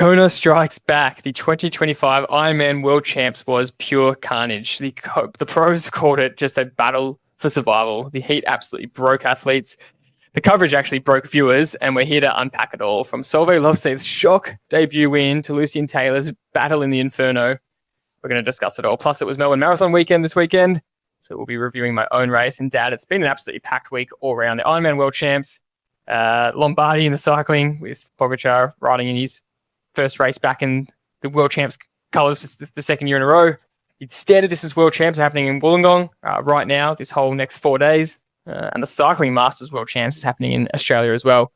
Kona strikes back. The 2025 Ironman World Champs was pure carnage. The pros called it just a battle for survival. The heat absolutely broke athletes. The coverage actually broke viewers, and we're here to unpack it all. From Solveig Lovesay's shock debut win to Lucian Taylor's battle in the Inferno. We're going to discuss it all. Plus, it was Melbourne Marathon weekend this weekend, so we'll be reviewing my own race. And Dad, it's been an absolutely packed week all around. The Ironman World Champs, Lombardi in the cycling with Pogačar riding in his first race back in the World Champs colours for the second year in a row. Instead of this is World Champs happening in Wollongong right now, this whole next 4 days. And the Cycling Masters World Champs is happening in Australia as well,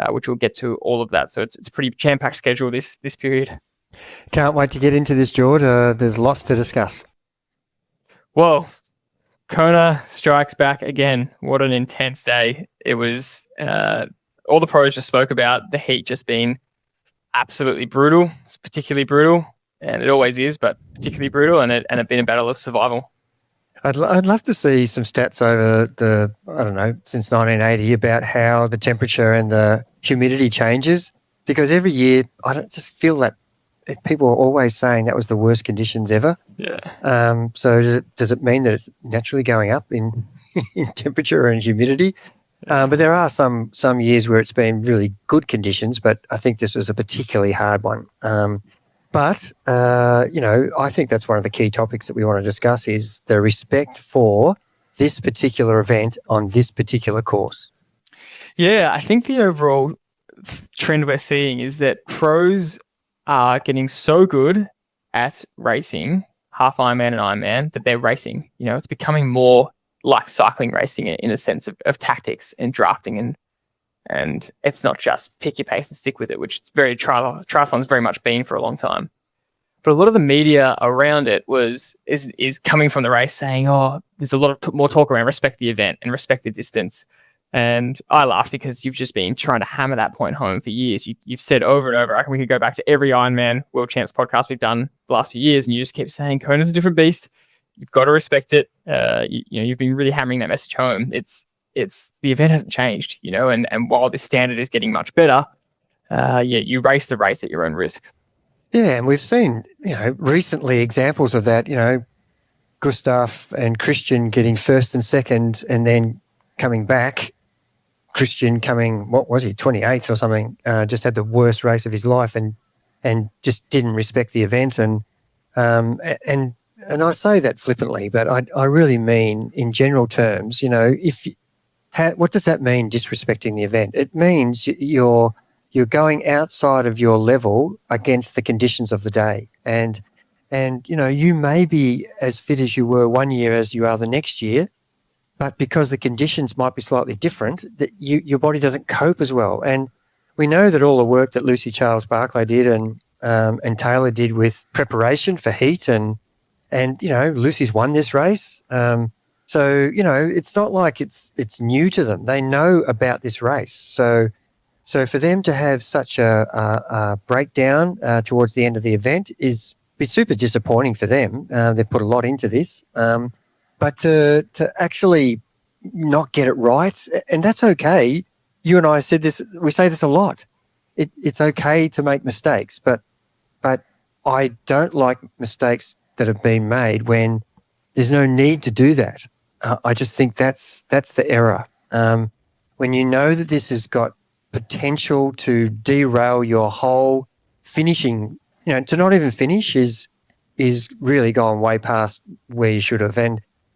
which we'll get to all of that. So it's a pretty jam-packed schedule this period. Can't wait to get into this, Jordy. There's lots to discuss. Whoa. Kona strikes back again. What an intense day. It was, all the pros just spoke about the heat just being absolutely brutal. It's particularly brutal, and it always is, but particularly brutal, and it been a battle of survival. I'd love to see some stats over since 1980 about how the temperature and the humidity changes, because every year I don't just feel that people are always saying that was the worst conditions ever. Yeah. So does it mean that it's naturally going up in temperature and humidity? But there are some years where it's been really good conditions, but I think this was a particularly hard one. But I think that's one of the key topics that we want to discuss is the respect for this particular event on this particular course. Yeah, I think the overall trend we're seeing is that pros are getting so good at racing, half Ironman and Ironman, that they're racing. It's becoming more like cycling racing in a sense of tactics and drafting, and it's not just pick your pace and stick with it, which it's very triathlon's very much been for a long time. But a lot of the media around it is coming from the race saying, there's a lot of more talk around respect the event and respect the distance. And I laugh because you've just been trying to hammer that point home for years. You've said over and over, I reckon we could go back to every Ironman World Champs podcast we've done the last few years, and you just keep saying Kona's a different beast. You've got to respect it. You've been really hammering that message home. It's the event hasn't changed, and while this standard is getting much better, you race the race at your own risk. Yeah, and we've seen, recently examples of that, Gustav and Christian getting first and second and then coming back. Christian coming, 28th or something, just had the worst race of his life and just didn't respect the event. And I say that flippantly, but I really mean in general terms, what does that mean, disrespecting the event? It means you're going outside of your level against the conditions of the day. And you may be as fit as you were one year as you are the next year, but because the conditions might be slightly different, that your body doesn't cope as well. And we know that all the work that Lucy Charles Barclay did and Taylor did with preparation for heat and Lucy's won this race. So it's not like it's new to them. They know about this race. So for them to have such a breakdown towards the end of the event is super disappointing for them. They've put a lot into this. But to actually not get it right, and that's okay. You and I said this, we say this a lot. It's okay to make mistakes, but I don't like mistakes that have been made when there's no need to do that. I just think that's the error. When you know that this has got potential to derail your whole finishing, to not even finish is really gone way past where you should have.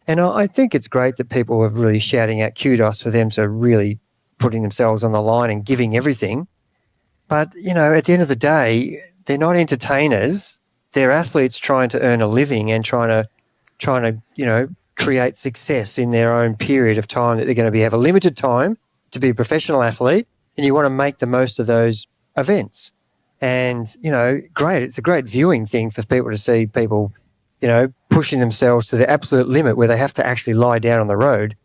And I think it's great that people are really shouting out kudos for them to really putting themselves on the line and giving everything. But, at the end of the day, they're not entertainers. They're athletes trying to earn a living and trying to create success in their own period of time that they're going to have a limited time to be a professional athlete, and you want to make the most of those events. And, great. It's a great viewing thing for people to see people, pushing themselves to the absolute limit where they have to actually lie down on the road.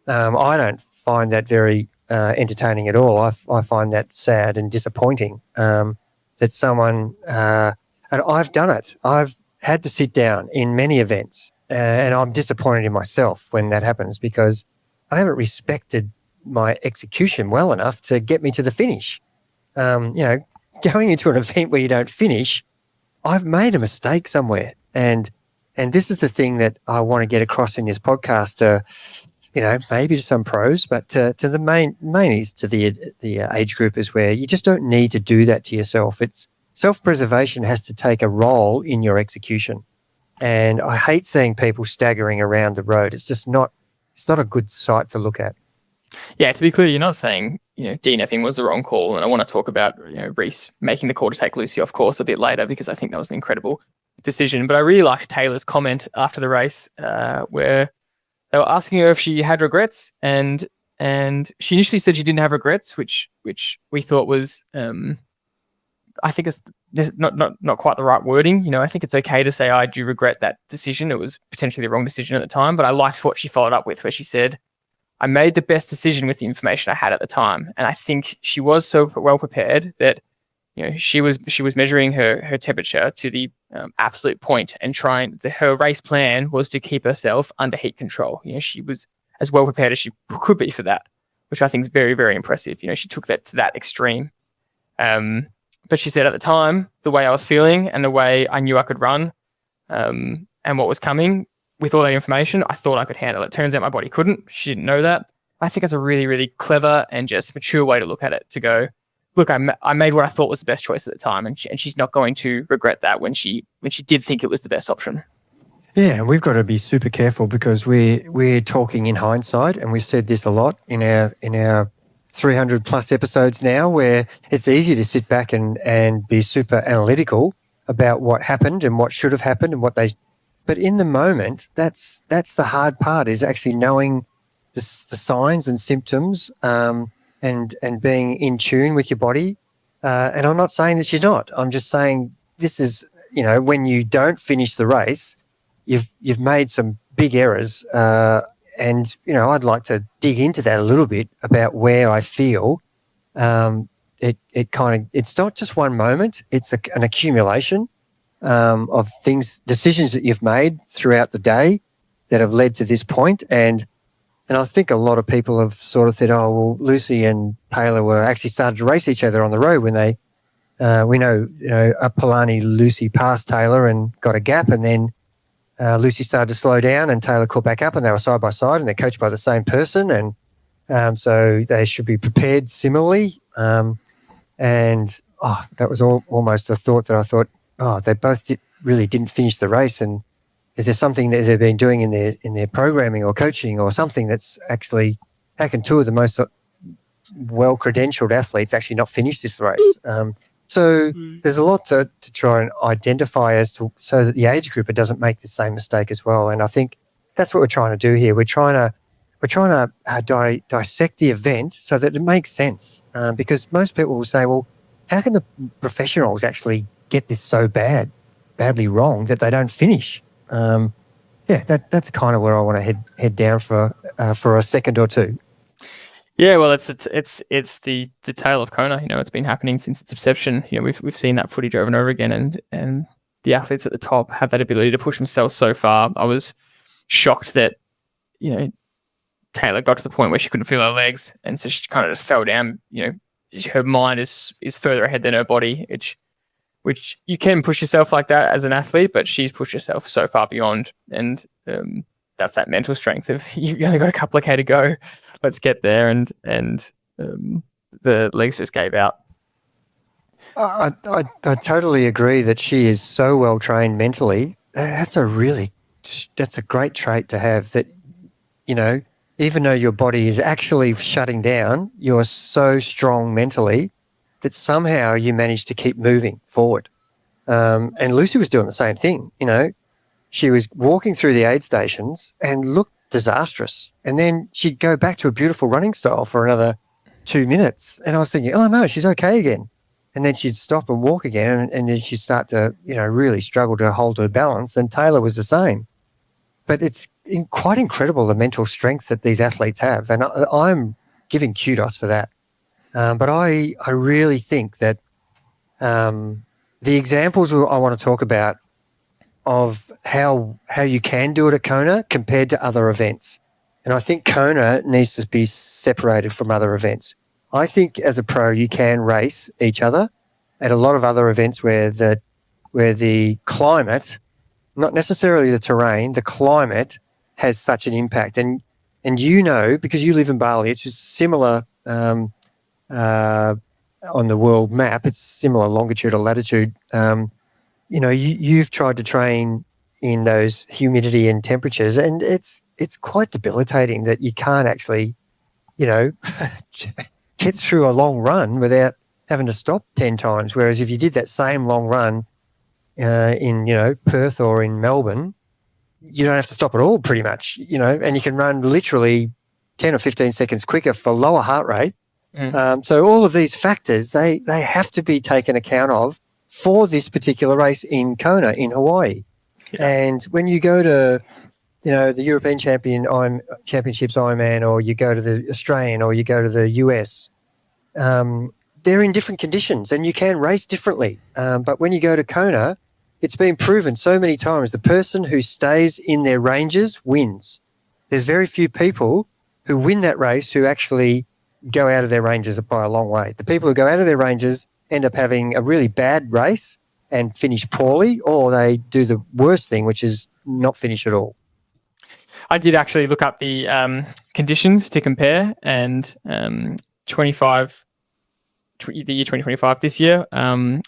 I don't find that very entertaining at all. I find that sad and disappointing that someone, and I've done it. I've had to sit down in many events and I'm disappointed in myself when that happens because I haven't respected my execution well enough to get me to the finish. going into an event where you don't finish, I've made a mistake somewhere. And this is the thing that I want to get across in this podcast to, maybe to some pros, but to the mainly to the age group is where you just don't need to do that to yourself. It's self-preservation has to take a role in your execution. And I hate seeing people staggering around the road. It's just not a good sight to look at. Yeah, to be clear, you're not saying, DNFing was the wrong call. And I want to talk about, Reece making the call to take Lucy off course a bit later, because I think that was an incredible decision. But I really liked Taylor's comment after the race where they were asking her if she had regrets. And she initially said she didn't have regrets, which we thought was, I think it's not quite the right wording. I think it's okay to say, I do regret that decision. It was potentially the wrong decision at the time. But I liked what she followed up with, where she said, I made the best decision with the information I had at the time. And I think she was so well prepared that, she was measuring her temperature to the absolute point and her race plan was to keep herself under heat control. She was as well prepared as she could be for that, which I think is very, very impressive. She took that to that extreme. But she said at the time, the way I was feeling and the way I knew I could run and what was coming, with all that information, I thought I could handle it. Turns out my body couldn't. She didn't know that. I think it's a really, really clever and just mature way to look at it, to go, look, I made what I thought was the best choice at the time, and she's not going to regret that when she did think it was the best option. Yeah, and we've got to be super careful, because we're talking in hindsight, and we've said this a lot in our 300 plus episodes now, where it's easy to sit back and be super analytical about what happened and what should have happened and what they. But in the moment, that's the hard part, is actually knowing the signs and symptoms and being in tune with your body. And I'm not saying that she's not. I'm just saying this is, when you don't finish the race, you've made some big errors. And, I'd like to dig into that a little bit about where I feel it's not just one moment. It's an accumulation of decisions that you've made throughout the day that have led to this point. And I think a lot of people have sort of said, oh, well, Lucy and Taylor were actually started to race each other on the road when they, we know, Polani, Lucy passed Taylor and got a gap, and then Lucy started to slow down and Taylor caught back up, and they were side by side and they're coached by the same person. And so they should be prepared similarly. That was almost a thought that I thought, they both really didn't finish the race. And is there something that they've been doing in their programming or coaching or something that's actually, how can two of the most well-credentialed athletes actually not finish this race? There's a lot to try and identify so that the age grouper doesn't make the same mistake as well. And I think that's what we're trying to do here. We're trying to dissect the event so that it makes sense. Because most people will say, well, how can the professionals actually get this so badly wrong that they don't finish? That's kind of where I want to head down for a second or two. Yeah, well, it's the tale of Kona. It's been happening since its inception. We've seen that footage over and over again, and the athletes at the top have that ability to push themselves so far. I was shocked that Taylor got to the point where she couldn't feel her legs, and so she kind of just fell down. Her mind is further ahead than her body, which you can push yourself like that as an athlete, but she's pushed herself so far beyond, and that's that mental strength of you only got a couple of K to go. Let's get there, and the legs just gave out. I totally agree that she is so well trained mentally. That's a great trait to have. That even though your body is actually shutting down, you're so strong mentally that somehow you manage to keep moving forward. And Lucy was doing the same thing. She was walking through the aid stations and looked disastrous. And then she'd go back to a beautiful running style for another 2 minutes. And I was thinking, oh no, she's okay again. And then she'd stop and walk again, and then she'd start to, really struggle to hold her balance. And Taylor was the same. But it's quite incredible, the mental strength that these athletes have. And I'm giving kudos for that. But I really think that the examples I want to talk about of how you can do it at Kona compared to other events. And I think Kona needs to be separated from other events. I think as a pro, you can race each other at a lot of other events where the climate, not necessarily the terrain, the climate has such an impact. And because you live in Bali, it's just similar on the world map. It's similar longitude or latitude. You've tried to train in those humidity and temperatures, and it's quite debilitating that you can't actually, get through a long run without having to stop 10 times. Whereas if you did that same long run in Perth or in Melbourne, you don't have to stop at all, pretty much, and you can run literally 10 or 15 seconds quicker for lower heart rate. So all of these factors, they have to be taken account of for this particular race in Kona in Hawaii. Yeah. And when you go to, the European Championships Ironman, or you go to the Australian, or you go to the US, they're in different conditions and you can race differently. But when you go to Kona, it's been proven so many times the person who stays in their ranges wins. There's very few people who win that race who actually go out of their ranges by a long way. The people who go out of their ranges end up having a really bad race and finish poorly, or they do the worst thing, which is not finish at all. I did actually look up the conditions to compare, and the year 2025 this year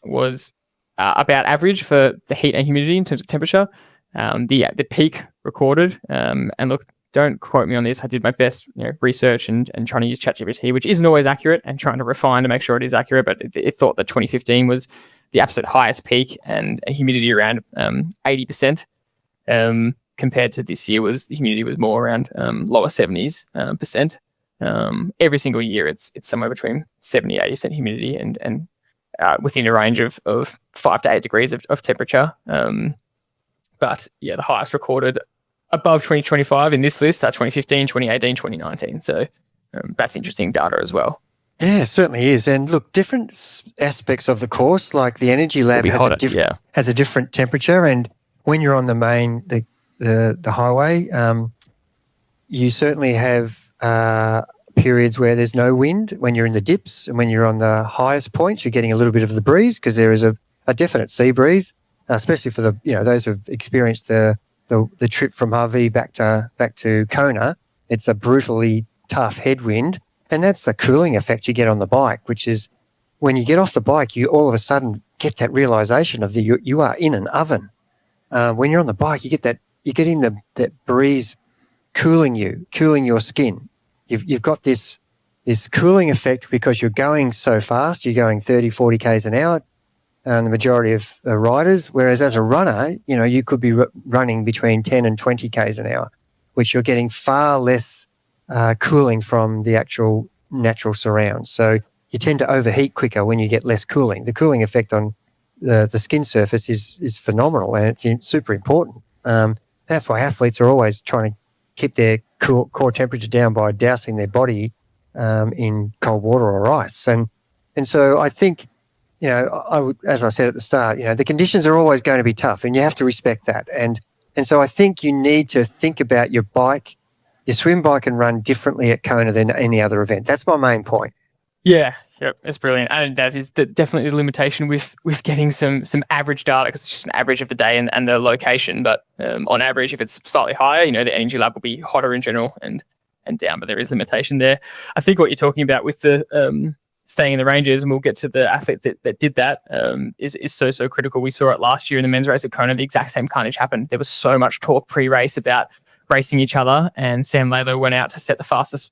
was about average for the heat and humidity in terms of temperature. The peak recorded, and look, don't quote me on this. I did my best research and trying to use ChatGPT, which isn't always accurate, and trying to refine to make sure it is accurate. But it thought that 2015 was the absolute highest peak and a humidity around 80%. Compared to this year, the humidity was more around lower 70s percent. Every single year, it's somewhere between 70-80% humidity and within a range of 5 to 8 degrees of temperature. But yeah, the highest recorded above 2025 in this list are 2015, 2018, 2019. So that's interesting data as well. Yeah, it certainly is. And look, different aspects of the course, like the Energy Lab has a different temperature. And when you're on the main, the highway, you certainly have periods where there's no wind when you're in the dips, and when you're on the highest points, you're getting a little bit of the breeze because there is a definite sea breeze, especially for those who've experienced the trip from Harvey back to Kona. It's a brutally tough headwind, and that's the cooling effect you get on the bike, which is when you get off the bike, you all of a sudden get that realization of you are in an oven. When you're on the bike, you're getting that breeze cooling your skin. You've got this cooling effect because you're going so fast. You're going 30, 40 Ks an hour, the majority of riders, whereas as a runner, you could be running between 10 and 20 Ks an hour, which you're getting far less cooling from the actual natural surrounds. So you tend to overheat quicker when you get less cooling. The cooling effect on the skin surface is phenomenal, and it's super important. That's why athletes are always trying to keep their core temperature down by dousing their body in cold water or ice. And so I think, as I said at the start, the conditions are always going to be tough, and you have to respect that. And so I think you need to think about your bike, your swim, bike and run differently at Kona than any other event. That's my main point. Yeah, yep, it's brilliant. And that is definitely the limitation with getting some average data, because it's just an average of the day and the location. But on average, if it's slightly higher, the Energy Lab will be hotter in general and down, but there is limitation there. I think what you're talking about with the staying in the ranges, and we'll get to the athletes that did that, is so critical. We saw it last year in the men's race at Kona. The exact same carnage happened. There was so much talk pre-race about racing each other, and Sam Lalo went out to set the fastest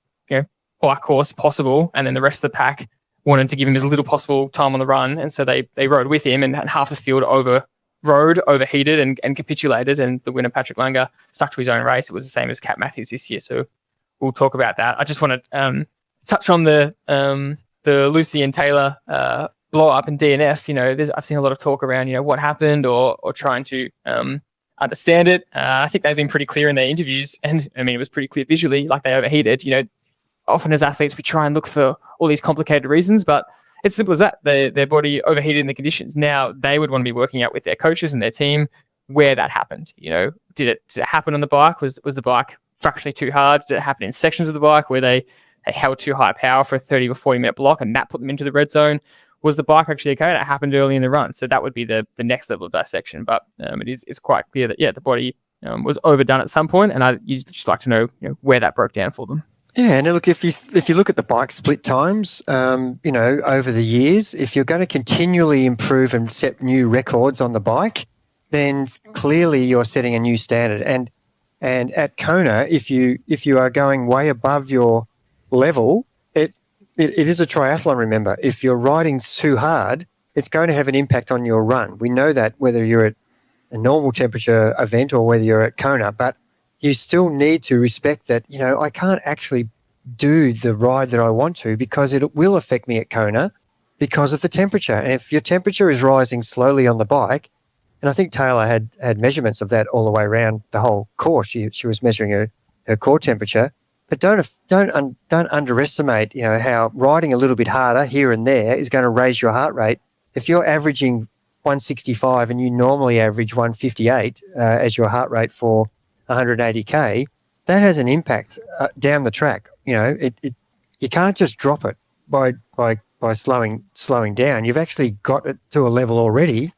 bike course possible, and then the rest of the pack wanted to give him as little possible time on the run, and so they rode with him, and half the field overheated and capitulated, and the winner, Patrick Langer, stuck to his own race. It was the same as Cat Matthews this year, so we'll talk about that. I just want to touch on the Lucy and Taylor blow up in DNF. I've seen a lot of talk around what happened or trying to understand it. I think they've been pretty clear in their interviews, and it was pretty clear visually, like they overheated. Often as athletes, we try and look for all these complicated reasons, but it's simple as that. Their body overheated in the conditions. Now, they would want to be working out with their coaches and their team where that happened. Did it happen on the bike? Was the bike fractionally too hard? Did it happen in sections of the bike where they held too high power for a 30 or 40 minute block and that put them into the red zone? was the bike actually okay? It happened early in the run. So that would be the next level of dissection. But it's quite clear that, the body was overdone at some point, and you'd just like to know, where that broke down for them. Yeah, and look, if you look at the bike split times, over the years, if you're going to continually improve and set new records on the bike, then clearly you're setting a new standard. And at Kona, if you are going way above your level, it is a triathlon. Remember, if you're riding too hard, it's going to have an impact on your run. We know that whether you're at a normal temperature event or whether you're at Kona, but you still need to respect that, I can't actually do the ride that I want to because it will affect me at Kona because of the temperature. And if your temperature is rising slowly on the bike, and I think Taylor had measurements of that all the way around the whole course. She was measuring her core temperature, but don't underestimate, how riding a little bit harder here and there is going to raise your heart rate. If you're averaging 165 and you normally average 158 as your heart rate for 180k, that has an impact down the track. You can't just drop it by slowing down. You've actually got it to a level already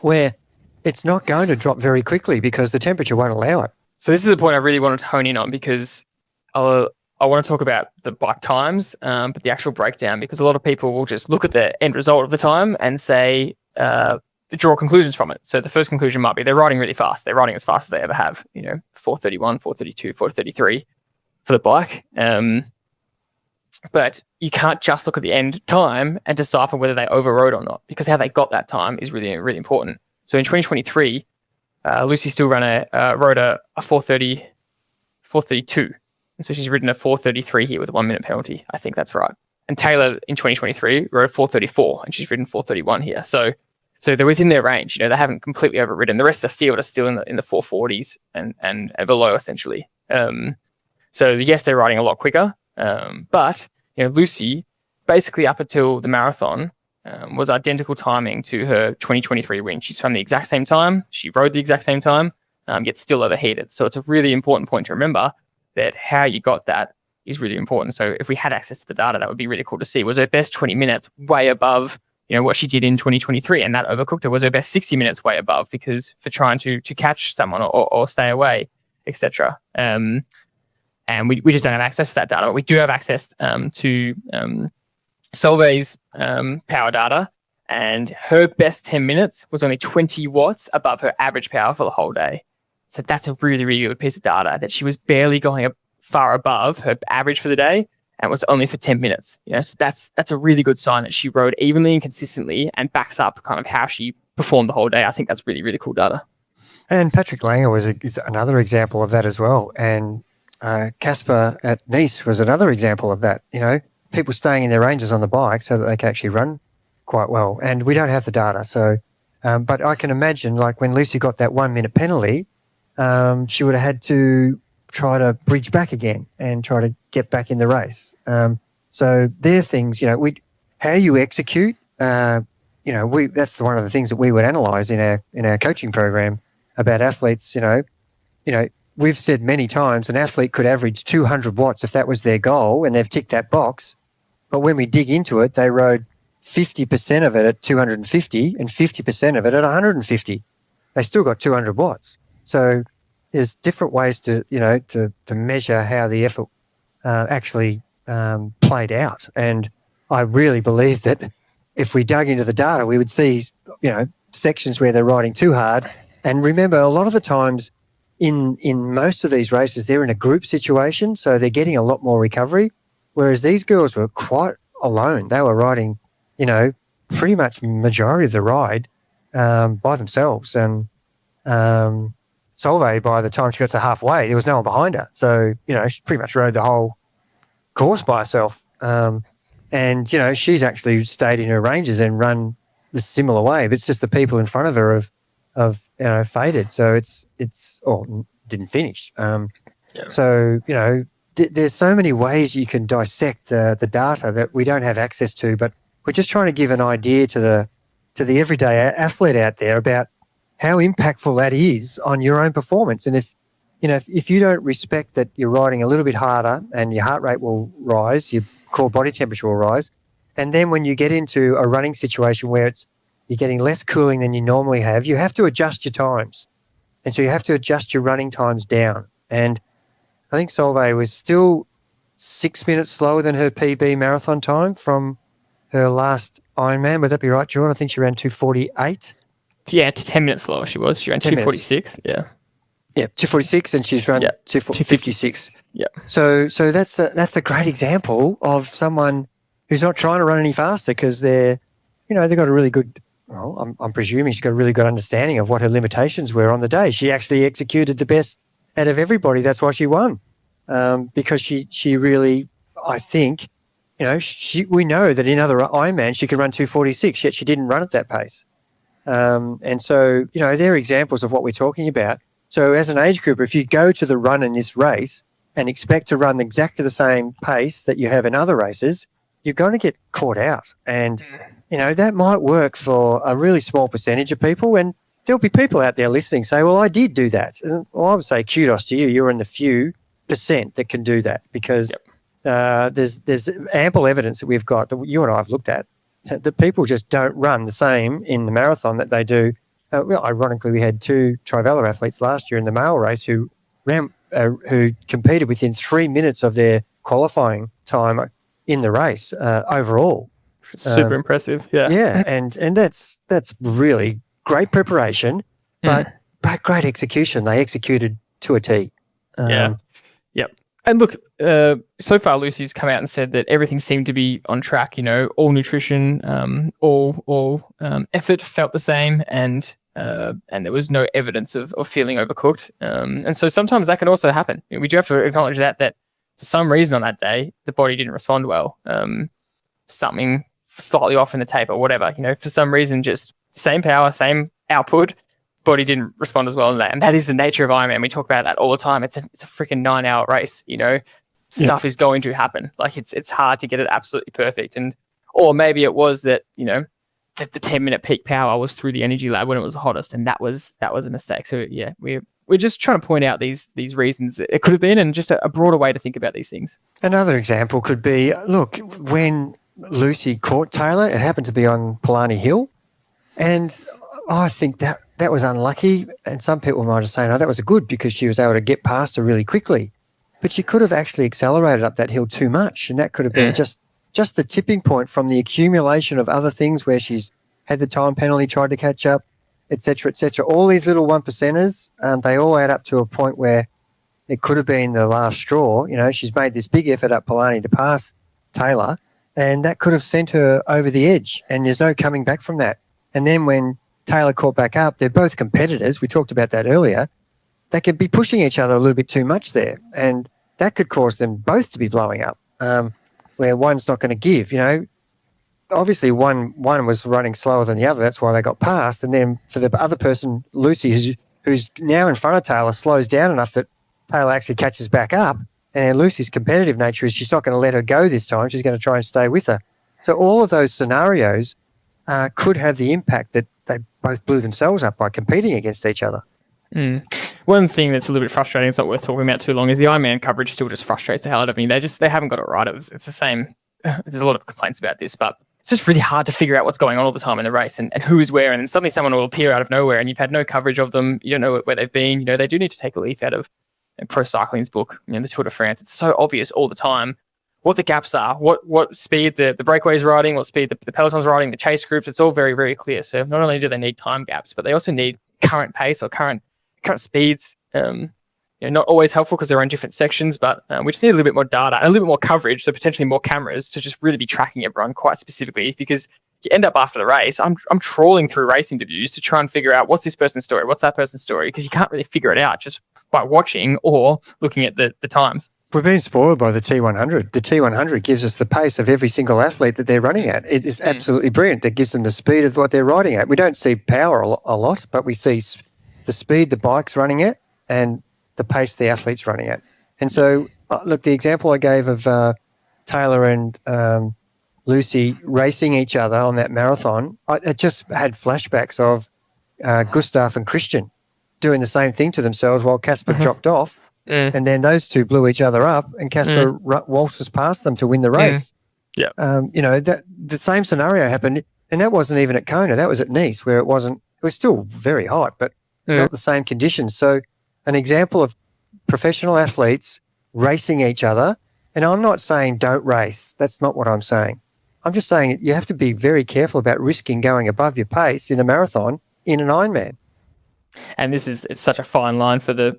where it's not going to drop very quickly because the temperature won't allow it. So this is a point I really wanted to hone in on because I want to talk about the bike times, but the actual breakdown, because a lot of people will just look at the end result of the time and say, draw conclusions from it. So the first conclusion might be they're riding really fast. They're riding as fast as they ever have, 431, 432, 433 for the bike. But you can't just look at the end time and decipher whether they overrode or not, because how they got that time is really, really important. So in 2023, Lucy still rode a 432. And so she's ridden a 433 here with a 1 minute penalty. I think that's right. And Taylor in 2023 rode a 434 and she's ridden 431 here. So they're within their range. They haven't completely overridden. The rest of the field are still in the 440s and below, essentially. So yes, they're riding a lot quicker. But Lucy, basically up until the marathon, was identical timing to her 2023 win. She's from the exact same time. She rode the exact same time, yet still overheated. So it's a really important point to remember that how you got that is really important. So if we had access to the data, that would be really cool to see. Was her best 20 minutes way above what she did in 2023, and that overcooked her? Was her best 60 minutes way above because for trying to catch someone or stay away, etc. And we just don't have access to that data, but we do have access to Solvay's power data, and her best 10 minutes was only 20 watts above her average power for the whole day. So that's a really, really good piece of data, that she was barely going far above her average for the day, and it was only for 10 minutes. So that's a really good sign that she rode evenly and consistently and backs up kind of how she performed the whole day. I think that's really, really cool data. And Patrick Langer is another example of that as well. And Casper at Nice was another example of that. People staying in their ranges on the bike so that they can actually run quite well. And we don't have the data. So, but I can imagine, like when Lucy got that 1 minute penalty, she would have had to try to bridge back again and try to get back in the race. So there are things, how you execute, that's one of the things that we would analyze in our coaching program about athletes. We've said many times an athlete could average 200 watts if that was their goal and they've ticked that box. But when we dig into it, they rode 50% of it at 250 and 50% of it at 150. They still got 200 watts. So there's different ways to measure how the effort actually played out. And I really believe that if we dug into the data, we would see, sections where they're riding too hard. And remember, a lot of the times in most of these races, they're in a group situation, so they're getting a lot more recovery, whereas these girls were quite alone. They were riding, pretty much majority of the ride by themselves. And Solveig, by the time she got to halfway, there was no one behind her. So, she pretty much rode the whole course by herself. And, she's actually stayed in her ranges and run the similar way, but it's just the people in front of her have faded. So it's didn't finish. So, there's so many ways you can dissect the data that we don't have access to, but we're just trying to give an idea to the everyday athlete out there about how impactful that is on your own performance. And if you don't respect that you're riding a little bit harder and your heart rate will rise, your core body temperature will rise, And then when you get into a running situation where you're getting less cooling than you normally have, you have to adjust your times. And so you have to adjust your running times down. And I think Solveig was still 6 minutes slower than her PB marathon time from her last Ironman. Would that be right, Jordan? I think she ran 2:48. Yeah, 10 minutes slower she was. She ran 2:46. Yeah. Yeah, 2:46, and she's run 2:56. Yeah. So that's a great example of someone who's not trying to run any faster because they've got a really good. Well, I'm presuming she's got a really good understanding of what her limitations were on the day. She actually executed the best out of everybody. That's why she won, because she really, I think, we know that in other Ironman she could run 2:46, yet she didn't run at that pace. And so, they're examples of what we're talking about. So as an age grouper, if you go to the run in this race and expect to run exactly the same pace that you have in other races, you're going to get caught out. And, that might work for a really small percentage of people. And there'll be people out there listening say, well, I did do that. Well, I would say kudos to you. You're in the few % that can do that because there's ample evidence that we've got that you and I have looked at that people just don't run the same in the marathon that they do. Ironically, we had 2 Trivelo athletes last year in the male race who competed within 3 minutes of their qualifying time in the race overall. Super impressive. Yeah. Yeah, and that's really great preparation, but great execution. They executed to a T. Yep. And look, so far Lucy's come out and said that everything seemed to be on track. All nutrition, all effort felt the same, and there was no evidence of feeling overcooked. And so sometimes that can also happen. We do have to acknowledge that for some reason on that day the body didn't respond well. Something slightly off in the tape or whatever. For some reason, just same power, same output. Body didn't respond as well in that, and that is the nature of Ironman. We talk about that all the time. It's a freaking 9-hour race. Stuff is going to happen. Like it's hard to get it absolutely perfect, or maybe it was that that the 10-minute peak power was through the energy lab when it was the hottest, and that was a mistake. So yeah, we're just trying to point out these reasons that it could have been, and just a broader way to think about these things. Another example could be, look, when Lucy caught Taylor, it happened to be on Palani Hill, and I think that was unlucky, and some people might have said, no, that was good because she was able to get past her really quickly. But she could have actually accelerated up that hill too much, and that could have been just the tipping point from the accumulation of other things where she's had the time penalty, tried to catch up, et cetera, et cetera. All these little 1%ers, they all add up to a point where it could have been the last straw. She's made this big effort up Palani to pass Taylor, and that could have sent her over the edge, and there's no coming back from that. And then when Taylor caught back up, they're both competitors. We talked about that earlier. They could be pushing each other a little bit too much there, and that could cause them both to be blowing up, where one's not going to give. Obviously one was running slower than the other. That's why they got past. And then for the other person, Lucy, who's now in front of Taylor, slows down enough that Taylor actually catches back up. And Lucy's competitive nature is she's not going to let her go this time. She's going to try and stay with her. So all of those scenarios could have the impact that they both blew themselves up by competing against each other. One thing that's a little bit frustrating, it's not worth talking about too long, is the Ironman coverage still just frustrates the hell out of me. They haven't got it right. It's the same. There's a lot of complaints about this, but it's just really hard to figure out what's going on all the time in the race and who is where. And then suddenly someone will appear out of nowhere and you've had no coverage of them. You don't know where they've been. They do need to take a leaf out of Pro Cycling's book, the Tour de France. It's so obvious all the time what the gaps are, what speed the breakaway's riding, what speed the peloton's riding, the chase groups. It's all very, very clear. So not only do they need time gaps, but they also need current pace or current speeds. Not always helpful because they're in different sections, but we just need a little bit more data and a little bit more coverage, so potentially more cameras to just really be tracking everyone quite specifically, because you end up after the race, I'm trawling through race interviews to try and figure out what's this person's story, what's that person's story, because you can't really figure it out just by watching or looking at the times. We've been spoiled by the T100. The T100 gives us the pace of every single athlete that they're running at. It is absolutely brilliant. That gives them the speed of what they're riding at. We don't see power a lot, but we see the speed the bike's running at and the pace the athlete's running at. And so, look, the example I gave of Taylor and Lucy racing each other on that marathon, I just had flashbacks of Gustav and Christian doing the same thing to themselves while Casper dropped off. And then those two blew each other up and Casper waltzes past them to win the race. Yeah. That the same scenario happened, and that wasn't even at Kona. That was at Nice, where it was still very hot, but not the same conditions. So an example of professional athletes racing each other, and I'm not saying don't race. That's not what I'm saying. I'm just saying you have to be very careful about risking going above your pace in a marathon in an Ironman. And it's such a fine line for the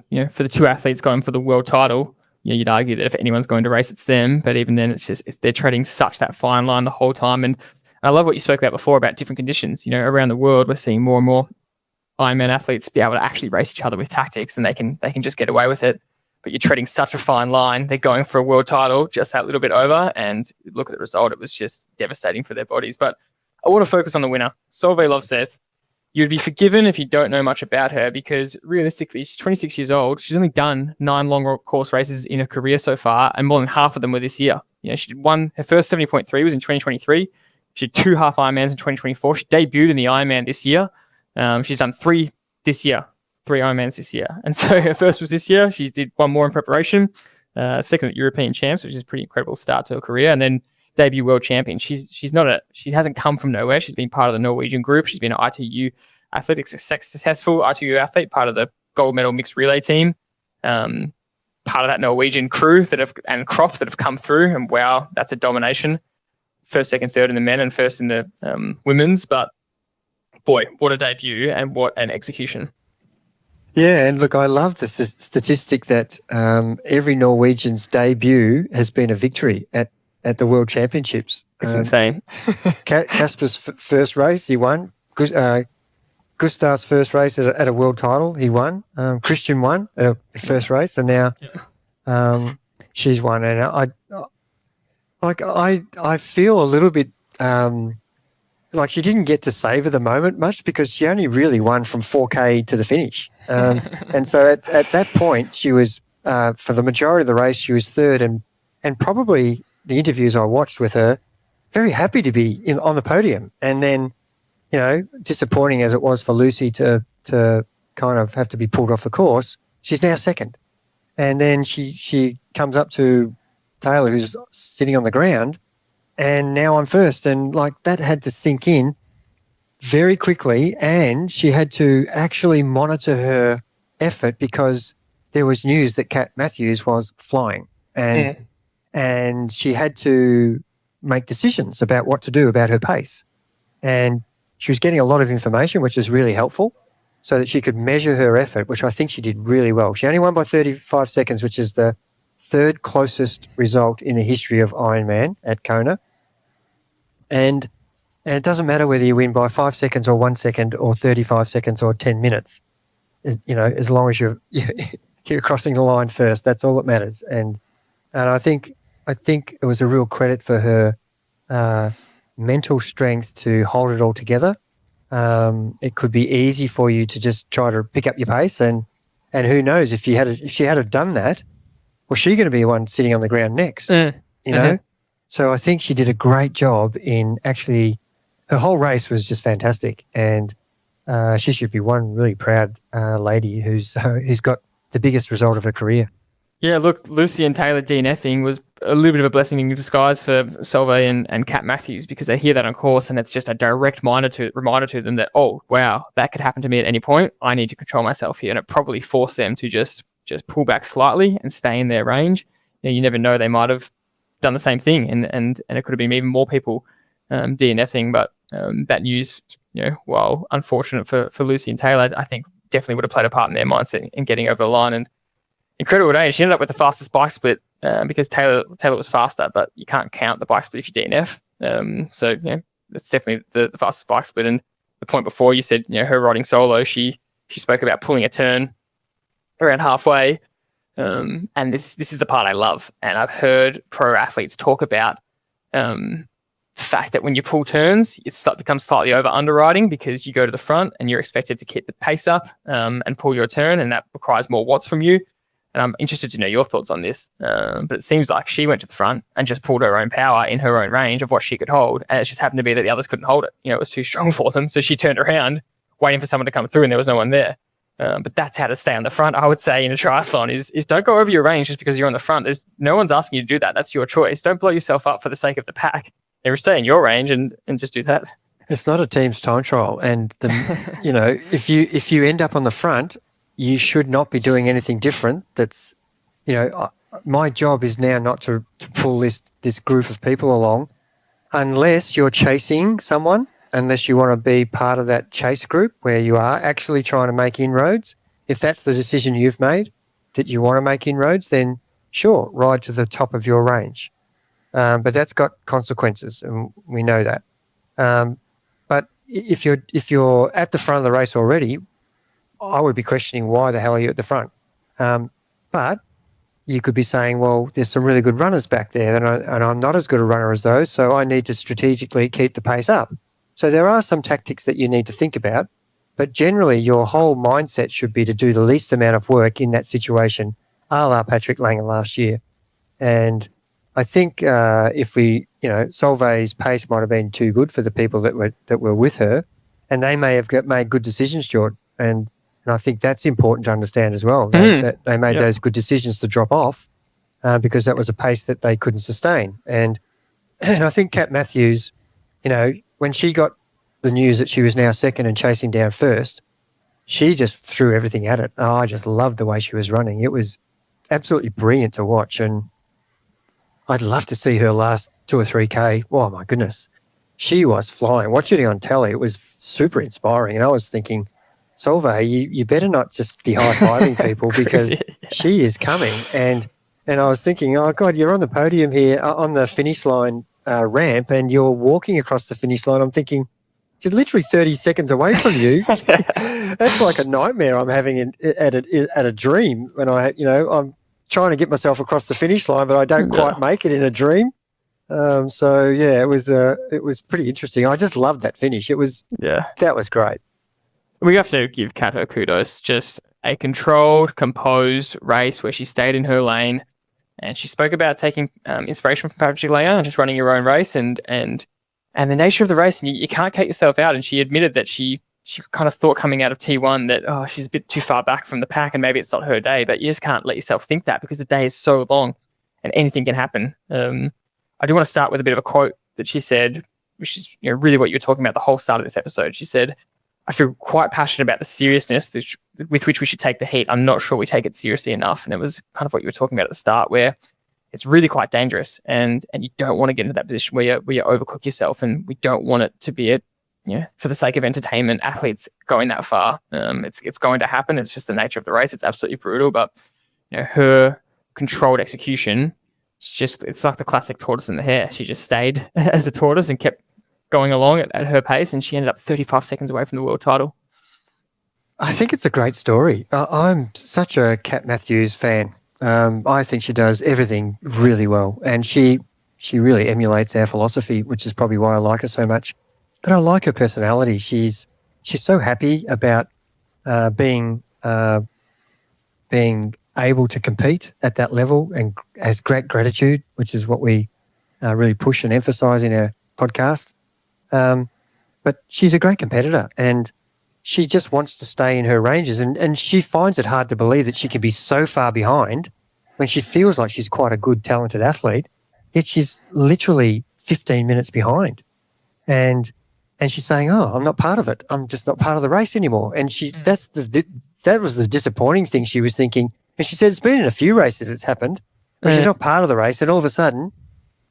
two athletes going for the world title. You'd argue that if anyone's going to race, it's them. But even then, they're treading such that fine line the whole time. And I love what you spoke about before about different conditions. Around the world, we're seeing more and more Ironman athletes be able to actually race each other with tactics, and they can just get away with it. But you're treading such a fine line. They're going for a world title just that little bit over, and look at the result. It was just devastating for their bodies. But I want to focus on the winner, Solveig Lovseth. You'd be forgiven if you don't know much about her, because realistically, she's 26 years old. She's only done 9 long course races in her career so far, and more than half of them were this year. She did one. Her first 70.3 was in 2023. She did 2 half Ironmans in 2024. She debuted in the Ironman this year. She's done 3 this year, 3 Ironmans this year. And so her first was this year. She did 1 more in preparation, second at European Champs, which is a pretty incredible start to her career. And then debut World Champion. She hasn't come from nowhere. She's been part of the Norwegian group. She's been an ITU athletics successful ITU athlete, part of the gold medal mixed relay team, part of that Norwegian crew and crop that have come through. And wow, that's a domination. First, second, third in the men and first in the women's. But boy, what a debut and what an execution. Yeah, and look, I love the statistic that every Norwegian's debut has been a victory at the World Championships. It's insane. Casper's first race, he won. Gustav's first race at a world title, he won. Christian won first race, and now she's won. And I feel a little bit like she didn't get to savor the moment much, because she only really won from 4K to the finish. And so at that point, she was, for the majority of the race, she was third, and probably the interviews I watched with her, very happy to be on the podium. And then, disappointing as it was for Lucy to kind of have to be pulled off the course, she's now second. And then she comes up to Taylor, who's sitting on the ground, and now I'm first. And that had to sink in very quickly, and she had to actually monitor her effort, because there was news that Kat Matthews was flying, and she had to make decisions about what to do about her pace. And she was getting a lot of information, which is really helpful, so that she could measure her effort, which I think she did really well. She only won by 35 seconds, which is the 3rd closest result in the history of Ironman at Kona. And it doesn't matter whether you win by 5 seconds or 1 second or 35 seconds or 10 minutes. As long as you're crossing the line first, that's all that matters. And I think it was a real credit for her mental strength to hold it all together. It could be easy for you to just try to pick up your pace, and who knows, if she had done that, was she going to be the one sitting on the ground next? So I think she did a great job in actually. Her whole race was just fantastic, and she should be one really proud lady who's got the biggest result of her career. Yeah, look, Lucy and Taylor DNFing was a little bit of a blessing in disguise for Solveig and Kat Matthews, because they hear that on course, and it's just a direct reminder to them that, oh, wow, that could happen to me at any point. I need to control myself here. And it probably forced them to just pull back slightly and stay in their range. You never know, they might have done the same thing, and it could have been even more people DNFing. But that news, while unfortunate for Lucy and Taylor, I think definitely would have played a part in their mindset in getting over the line. And incredible day. She ended up with the fastest bike split because Taylor was faster, but you can't count the bike split if you DNF. So that's definitely the fastest bike split. And the point before, you said, her riding solo, she spoke about pulling a turn around halfway. And this is the part I love. And I've heard pro athletes talk about the fact that when you pull turns, it becomes slightly over underriding, because you go to the front and you're expected to keep the pace up and pull your turn, and that requires more watts from you. And I'm interested to know your thoughts on this. But it seems like she went to the front and just pulled her own power in her own range of what she could hold. And it just happened to be that the others couldn't hold it. It was too strong for them. So she turned around, waiting for someone to come through, and there was no one there. But that's how to stay on the front. I would say in a triathlon is don't go over your range just because you're on the front. There's no one's asking you to do that. That's your choice. Don't blow yourself up for the sake of the pack. Stay in your range and just do that. It's not a team's time trial, and if you end up on the front, you should not be doing anything different. That's, my job is now not to pull this group of people along, unless you're chasing someone, unless you want to be part of that chase group where you are actually trying to make inroads. If that's the decision you've made, that you want to make inroads, then sure, ride to the top of your range. But that's got consequences, and we know that. But if you're at the front of the race already, I would be questioning why the hell are you at the front. But you could be saying, well, there's some really good runners back there, and I'm not as good a runner as those, so I need to strategically keep the pace up. So there are some tactics that you need to think about, but generally your whole mindset should be to do the least amount of work in that situation, a la Patrick Langer last year. And I think if Solvay's pace might have been too good for the people that were with her, and they may have made good decisions, Jordan. And I think that's important to understand as well, that they made those good decisions to drop off because that was a pace that they couldn't sustain. And I think Kat Matthews, when she got the news that she was now second and chasing down first, she just threw everything at it. Oh, I just loved the way she was running. It was absolutely brilliant to watch, and I'd love to see her last 2 or 3K. Oh, my goodness. She was flying. Watching it on telly, it was super inspiring. And I was thinking, Solvay, you better not just be high-fiving people because she is coming. And I was thinking, oh, God, you're on the podium here on the finish line ramp and you're walking across the finish line. I'm thinking, she's literally 30 seconds away from you. That's like a nightmare I'm having at a dream when I'm trying to get myself across the finish line, but I don't quite make it in a dream. It was pretty interesting. I just loved that finish. That was great. We have to give Kat her kudos. Just a controlled, composed race where she stayed in her lane, and she spoke about taking inspiration from Patrick Langer and just running your own race and the nature of the race. And you can't cut yourself out. And she admitted that she kind of thought coming out of T1 that she's a bit too far back from the pack and maybe it's not her day. But you just can't let yourself think that because the day is so long and anything can happen. I do want to start with a bit of a quote that she said, which is really what you were talking about the whole start of this episode. She said, "I feel quite passionate about the seriousness with which we should take the heat. I'm not sure we take it seriously enough." And it was kind of what you were talking about at the start, where it's really quite dangerous, and you don't want to get into that position where you overcook yourself, and we don't want it to be for the sake of entertainment, athletes going that far. It's going to happen. It's just the nature of the race. It's absolutely brutal, but her controlled execution, it's like the classic tortoise and the hare. She just stayed as the tortoise and kept going along at her pace, and she ended up 35 seconds away from the world title. I think it's a great story. I'm such a Kat Matthews fan. I think she does everything really well, and she really emulates our philosophy, which is probably why I like her so much. But I like her personality. She's so happy about being able to compete at that level, and has great gratitude, which is what we really push and emphasize in our podcast. But she's a great competitor, and she just wants to stay in her ranges, and she finds it hard to believe that she can be so far behind when she feels like she's quite a good, talented athlete, yet she's literally 15 minutes behind. And she's saying, oh, I'm not part of it. I'm just not part of the race anymore. And that was the disappointing thing she was thinking. And she said it's been in a few races it's happened, but she's not part of the race, and all of a sudden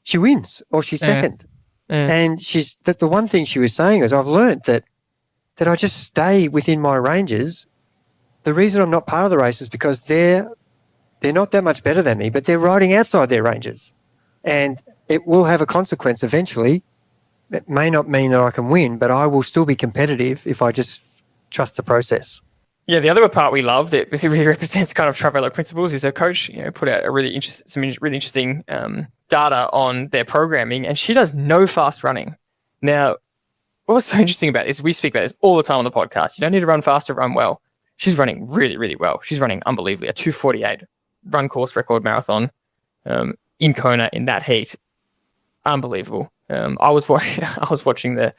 she wins or she's second. And the one thing she was saying is, I've learned that I just stay within my ranges. The reason I'm not part of the race is because they're not that much better than me, but they're riding outside their ranges, and it will have a consequence eventually. It may not mean that I can win, but I will still be competitive if I just trust the process. Yeah, the other part we love that really represents kind of Travello principles is her coach, put out some really interesting data on their programming, and she does no fast running. Now, what was so interesting about this, we speak about this all the time on the podcast. You don't need to run fast to run well. She's running really, really well. She's running unbelievably. A 2:48 run course record marathon in Kona in that heat. Unbelievable. I was watching the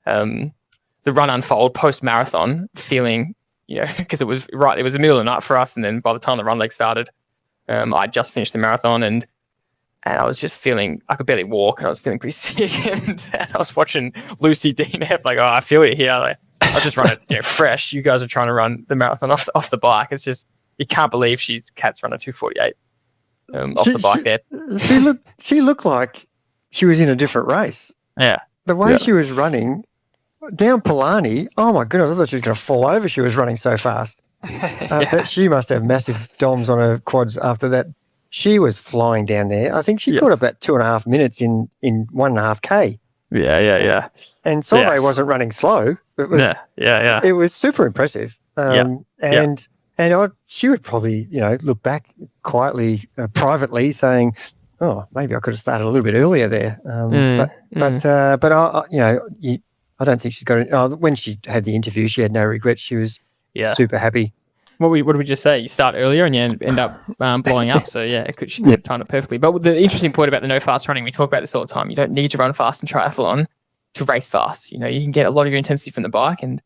run unfold post marathon, feeling because it was the middle of the night for us. And then by the time the run leg started, I just finished the marathon and I was just feeling, I could barely walk and I was feeling pretty sick. And I was watching Lucy DNF, like, oh, I feel it here. Like, I'll just run it fresh. You guys are trying to run the marathon off the bike. It's just, you can't believe Kat's running 2:48 off the bike there. She looked like she was in a different race. Yeah. The way she was running down Polani, oh my goodness, I thought she was going to fall over. She was running so fast. She must have massive DOMs on her quads after that. She was flying down there. I think she caught about 2.5 minutes in 1.5K. Yeah. And Solveig wasn't running slow. It was, It was super impressive. She would probably, look back quietly, privately, saying, "Oh, maybe I could have started a little bit earlier there." But I don't think she's got it. When she had the interview, she had no regrets. She was super happy. What did we just say? You start earlier and you end up blowing up. So she could have timed it perfectly. But the interesting point about the no fast running, we talk about this all the time. You don't need to run fast in triathlon to race fast. You can get a lot of your intensity from the bike and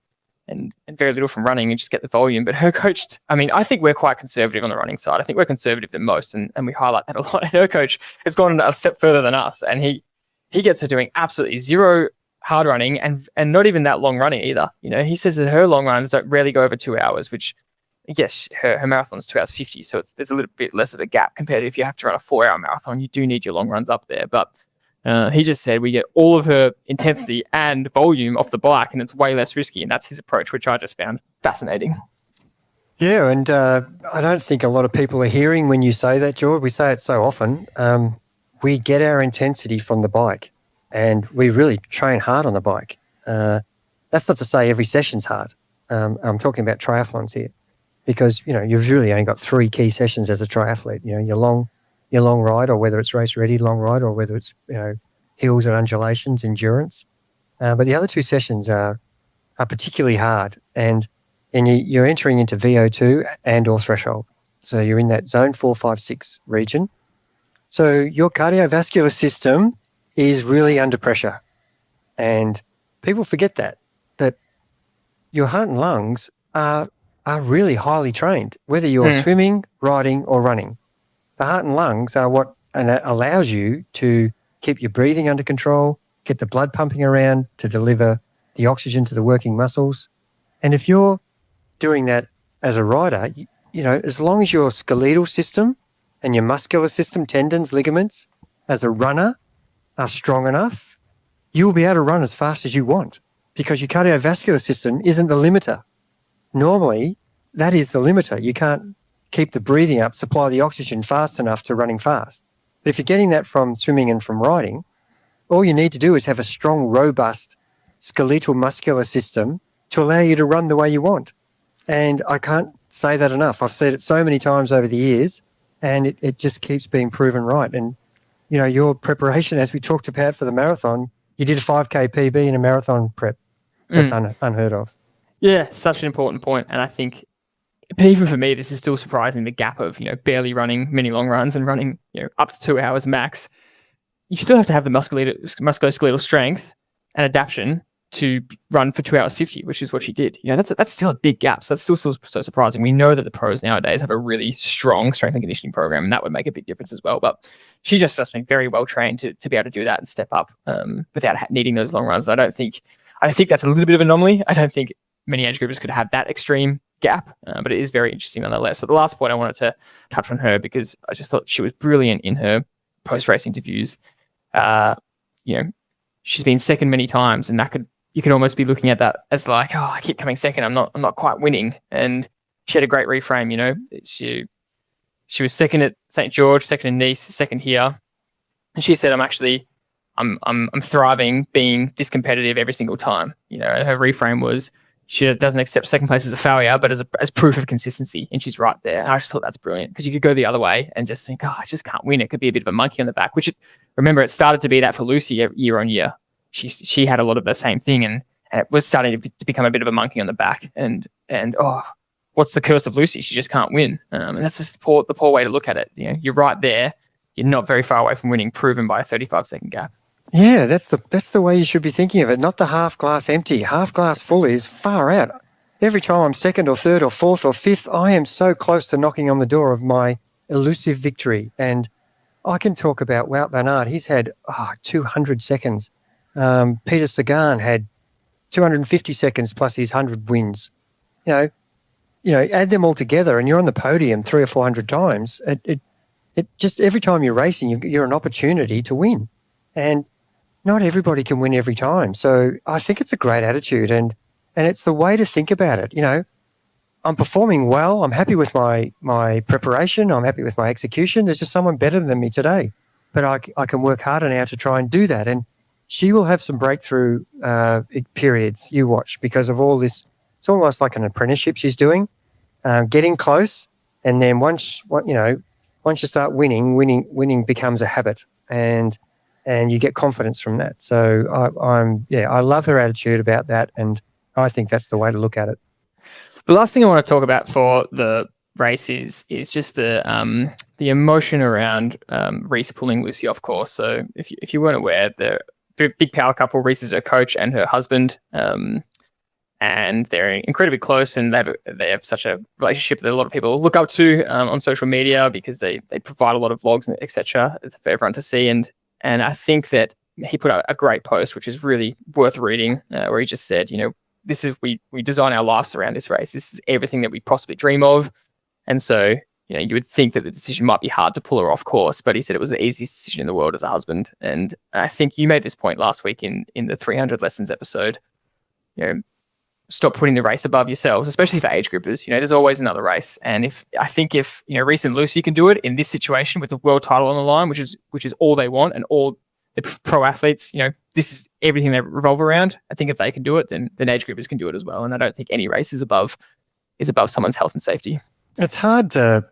very little from running and just get the volume. But her coach, I think we're quite conservative on the running side. I think we're conservative than most, and we highlight that a lot. And her coach has gone a step further than us, and he gets her doing absolutely zero hard running and not even that long running either. He says that her long runs don't rarely go over 2 hours, which, yes, her marathon's 2 hours 50, so there's a little bit less of a gap compared to if you have to run a 4-hour marathon. You do need your long runs up there, but he just said we get all of her intensity and volume off the bike, and it's way less risky, and that's his approach, which I just found fascinating. Yeah, and I don't think a lot of people are hearing when you say that, George. We say it so often. We get our intensity from the bike, and we really train hard on the bike. That's not to say every session's hard. I'm talking about triathlons here, because you've really only got 3 key sessions as a triathlete. Your long ride, or whether it's race ready long ride, or whether it's hills and undulations, endurance. But the other 2 sessions are particularly hard, and you're entering into VO2 and or threshold. So you're in that zone 4, 5, 6 region. So your cardiovascular system is really under pressure, and people forget that your heart and lungs are really highly trained, whether you're swimming, riding, or running. The heart and lungs are what allows you to keep your breathing under control, get the blood pumping around to deliver the oxygen to the working muscles. And if you're doing that as a rider, as long as your skeletal system and your muscular system, tendons, ligaments, as a runner are strong enough, you will be able to run as fast as you want, because your cardiovascular system isn't the limiter. Normally, that is the limiter. You can't keep the breathing up, supply the oxygen fast enough to running fast. But if you're getting that from swimming and from riding, all you need to do is have a strong, robust skeletal muscular system to allow you to run the way you want. And I can't say that enough. I've said it so many times over the years, and it just keeps being proven right. And, your preparation, as we talked about for the marathon, you did a 5K PB in a marathon prep. That's unheard of. Yeah, such an important point. And I think even for me, this is still surprising, the gap of, barely running many long runs and running, up to 2 hours max. You still have to have the musculoskeletal strength and adaptation to run for 2 hours 50, which is what she did. That's still a big gap. So that's still so surprising. We know that the pros nowadays have a really strong strength and conditioning program, and that would make a big difference as well. But she just must be very well trained to be able to do that and step up without needing those long runs. I think that's a little bit of an anomaly. I don't think many age groupers could have that extreme gap, but it is very interesting nonetheless. But the last point I wanted to touch on her, because I just thought she was brilliant in her post-race interviews. She's been second many times, and you could almost be looking at that as like, oh, I keep coming second. I'm not quite winning. And she had a great reframe. She was second at St. George, second in Nice, second here, and she said, I'm thriving being this competitive every single time. Her reframe was, she doesn't accept second place as a failure, but as proof of consistency. And she's right there. And I just thought that's brilliant, because you could go the other way and just think, oh, I just can't win. It could be a bit of a monkey on the back, remember, it started to be that for Lucy year on year. She had a lot of the same thing, and it was starting to become a bit of a monkey on the back. And what's the curse of Lucy? She just can't win. And that's just the poor way to look at it. You're right there. You're not very far away from winning, proven by a 35-second gap. Yeah, that's the way you should be thinking of it, not the half glass empty. Half glass full is far out. every time I'm second or third or fourth or fifth, I am so close to knocking on the door of my elusive victory. And I can talk about Wout van Aert. He's had 200 seconds. Peter Sagan had 250 seconds plus his 100 wins. You know, add them all together and you're on the podium 300 or 400 times. It just, every time you're racing, you're an opportunity to win. And not everybody can win every time. So I think it's a great attitude and it's the way to think about it. You know, I'm performing well. I'm happy with my preparation. I'm happy with my execution. There's just someone better than me today. But I can work harder now to try and do that. And she will have some breakthrough periods, you watch, because of all this. It's almost like an apprenticeship she's doing, getting close. And then once you start winning becomes a habit. And you get confidence from that. So I love her attitude about that. And I think that's the way to look at it. The last thing I want to talk about for the race is just the emotion around Reese pulling Lucy off course. So if you weren't aware, the big power couple, Reese is her coach and her husband, and they're incredibly close, and they have such a relationship that a lot of people look up to on social media because they provide a lot of vlogs and etc. for everyone to see. And I think that he put out a great post, which is really worth reading, where he just said, this is, we design our lives around this race. This is everything that we possibly dream of. And so, you would think that the decision might be hard to pull her off course, but he said it was the easiest decision in the world as a husband. And I think you made this point last week in the 300 lessons episode, stop putting the race above yourselves, especially for age groupers. There's always another race. And if Reese and Lucy can do it in this situation with the world title on the line, which is all they want, and all the pro athletes, this is everything they revolve around. I think if they can do it, then age groupers can do it as well. And I don't think any race is above someone's health and safety. It's hard to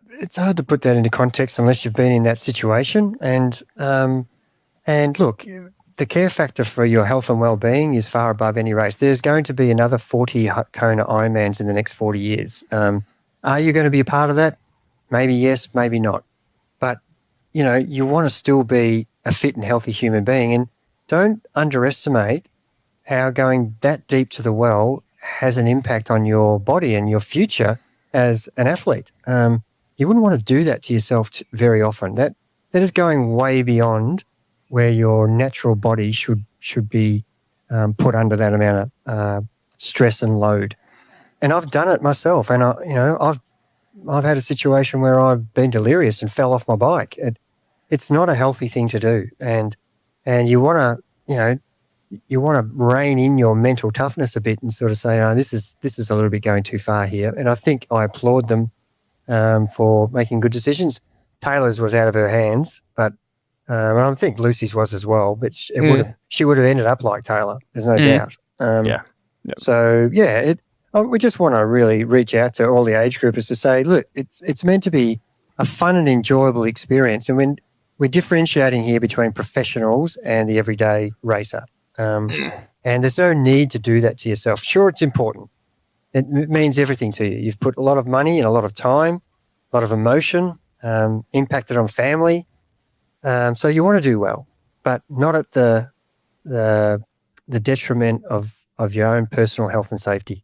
put that into context unless you've been in that situation. And look, the care factor for your health and well-being is far above any race. There's going to be another 40 Kona Ironmans in the next 40 years. Are you going to be a part of that? Maybe yes, maybe not. But, you want to still be a fit and healthy human being. And don't underestimate how going that deep to the well has an impact on your body and your future as an athlete. You wouldn't want to do that to yourself very often. That is going way beyond where your natural body should be put under that amount of stress and load. And I've done it myself. And I've had a situation where I've been delirious and fell off my bike. It's not a healthy thing to do. And you want to rein in your mental toughness a bit and sort of say, oh, this is a little bit going too far here. And I think I applaud them for making good decisions. Taylor's was out of her hands, but I think Lucy's was as well. But she would have ended up like Taylor. There's no doubt. Yep. So we just want to really reach out to all the age groupers to say, look, it's meant to be a fun and enjoyable experience, and when we're differentiating here between professionals and the everyday racer. And there's no need to do that to yourself. Sure, it's important. It means everything to you. You've put a lot of money and a lot of time, a lot of emotion, impacted on family. So you want to do well, but not at the detriment of your own personal health and safety.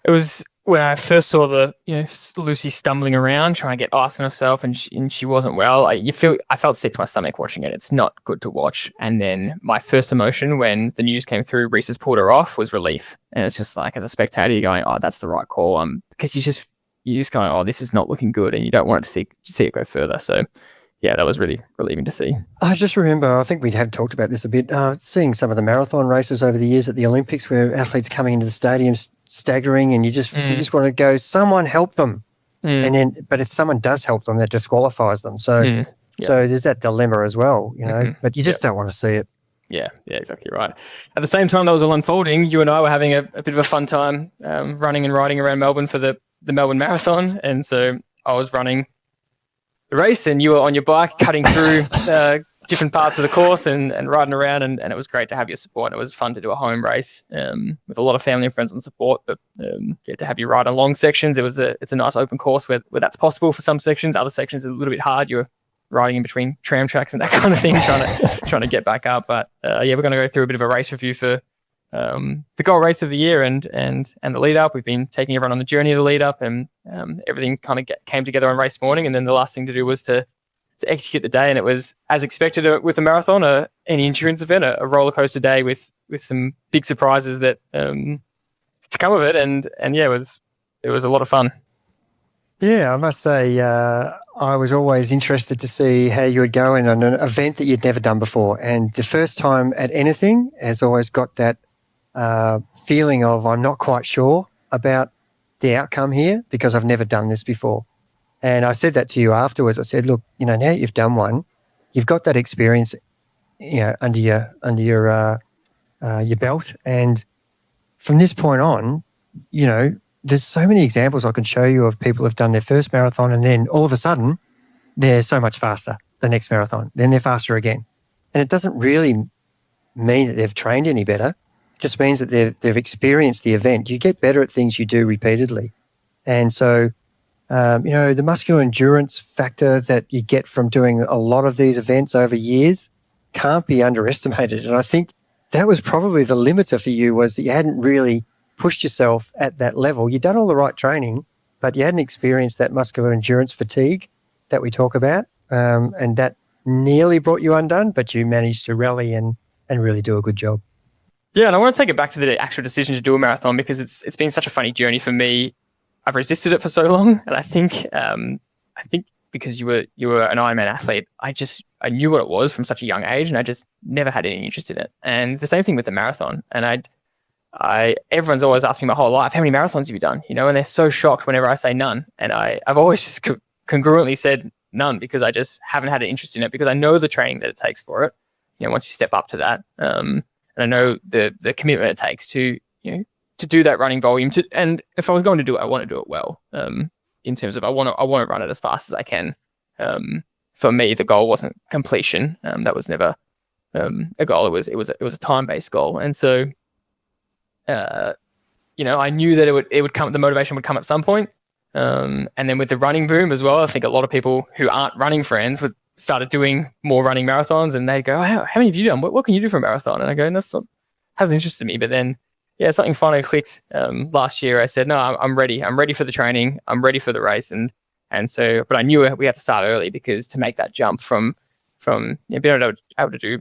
It was when I first saw Lucy stumbling around trying to get ice on herself, and she wasn't well. I felt sick to my stomach watching it. It's not good to watch. And then my first emotion when the news came through, Reese has pulled her off, was relief. And it's just like, as a spectator, you're going, oh, that's the right call. Because you just going, oh, this is not looking good, and you don't want to see it go further. So yeah, that was really relieving to see. I just remember, I think we have talked about this a bit, seeing some of the marathon races over the years at the Olympics where athletes coming into the stadiums staggering, and you just want to go, someone help them. But if someone does help them, that disqualifies them. So so there's that dilemma as well, but you just don't want to see it. Yeah, exactly right. At the same time that was all unfolding, you and I were having a bit of a fun time running and riding around Melbourne for the Melbourne Marathon. And so I was running the race and you were on your bike cutting through different parts of the course and riding around, and it was great to have your support. It was fun to do a home race with a lot of family and friends on support, but to have you ride on long sections. It's a nice open course where that's possible for some sections. Other sections are a little bit hard. You're riding in between tram tracks and that kind of thing, trying to get back up. But we're going to go through a bit of a race review for the goal race of the year and the lead up. We've been taking everyone on the journey of the lead up, and everything kind of came together on race morning. And then the last thing to do was to execute the day. And it was, as expected with a marathon, any endurance event, a roller coaster day with some big surprises that to come of it. And yeah, it was a lot of fun. Yeah, I must say, I was always interested to see how you would go in on an event that you'd never done before. And the first time at anything has always got that feeling of, I'm not quite sure about the outcome here because I've never done this before. And I said that to you afterwards. I said, look, now that you've done one, you've got that experience, under your belt. And from this point on, there's so many examples I can show you of people who've done their first marathon and then all of a sudden they're so much faster the next marathon. Then they're faster again. And it doesn't really mean that they've trained any better. It just means that they've experienced the event. You get better at things you do repeatedly. And so, the muscular endurance factor that you get from doing a lot of these events over years can't be underestimated. And I think that was probably the limiter for you, was that you hadn't really pushed yourself at that level. You'd done all the right training, but you hadn't experienced that muscular endurance fatigue that we talk about. And that nearly brought you undone, but you managed to rally and really do a good job. Yeah, and I want to take it back to the actual decision to do a marathon, because it's been such a funny journey for me. I've resisted it for so long, and I think because you were an Ironman athlete, I knew what it was from such a young age, and I just never had any interest in it. And the same thing with the marathon. And everyone's always asked me my whole life, how many marathons have you done? And they're so shocked whenever I say none. And I've always just congruently said none, because I just haven't had an interest in it, because I know the training that it takes for it. Once you step up to that, and I know the commitment it takes to do that running volume. And if I was going to do it, I want to do it well. In terms of I want to run it as fast as I can. For me, the goal wasn't completion. That was never a goal. It was a time-based goal. And so, I knew that it would come. The motivation would come at some point. And then with the running boom as well, I think a lot of people who aren't running friends would started doing more running marathons, and they go, how many have you done? What can you do for a marathon? And I go, hasn't interested me. But then, yeah, something finally clicked last year. I said, no, I'm ready. I'm ready for the training. I'm ready for the race. And so, but I knew we had to start early, because to make that jump from being able to do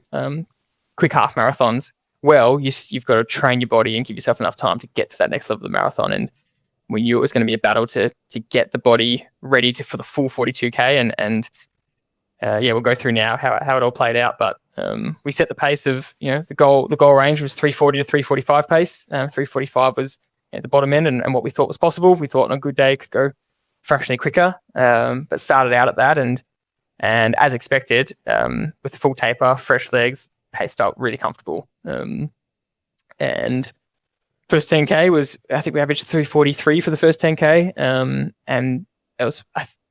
quick half marathons, well, you've got to train your body and give yourself enough time to get to that next level of the marathon. And we knew it was going to be a battle to get the body ready for the full 42K. And we'll go through now how it all played out. But we set the pace of, the goal range was 340 to 345 pace. 345 was at the bottom end and what we thought was possible. We thought on a good day could go fractionally quicker, but started out at that. And as expected, with the full taper, fresh legs, pace felt really comfortable. And first 10K was, I think we averaged 343 for the first 10K. And it was,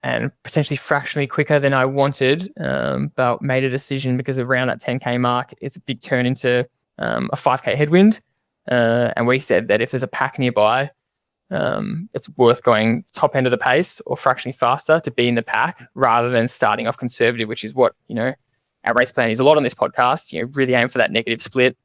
and potentially fractionally quicker than I wanted, but made a decision because around that 10K mark, it's a big turn into a 5K headwind. And we said that if there's a pack nearby, it's worth going top end of the pace or fractionally faster to be in the pack rather than starting off conservative, which is what, our race plan is a lot on this podcast, really aim for that negative split.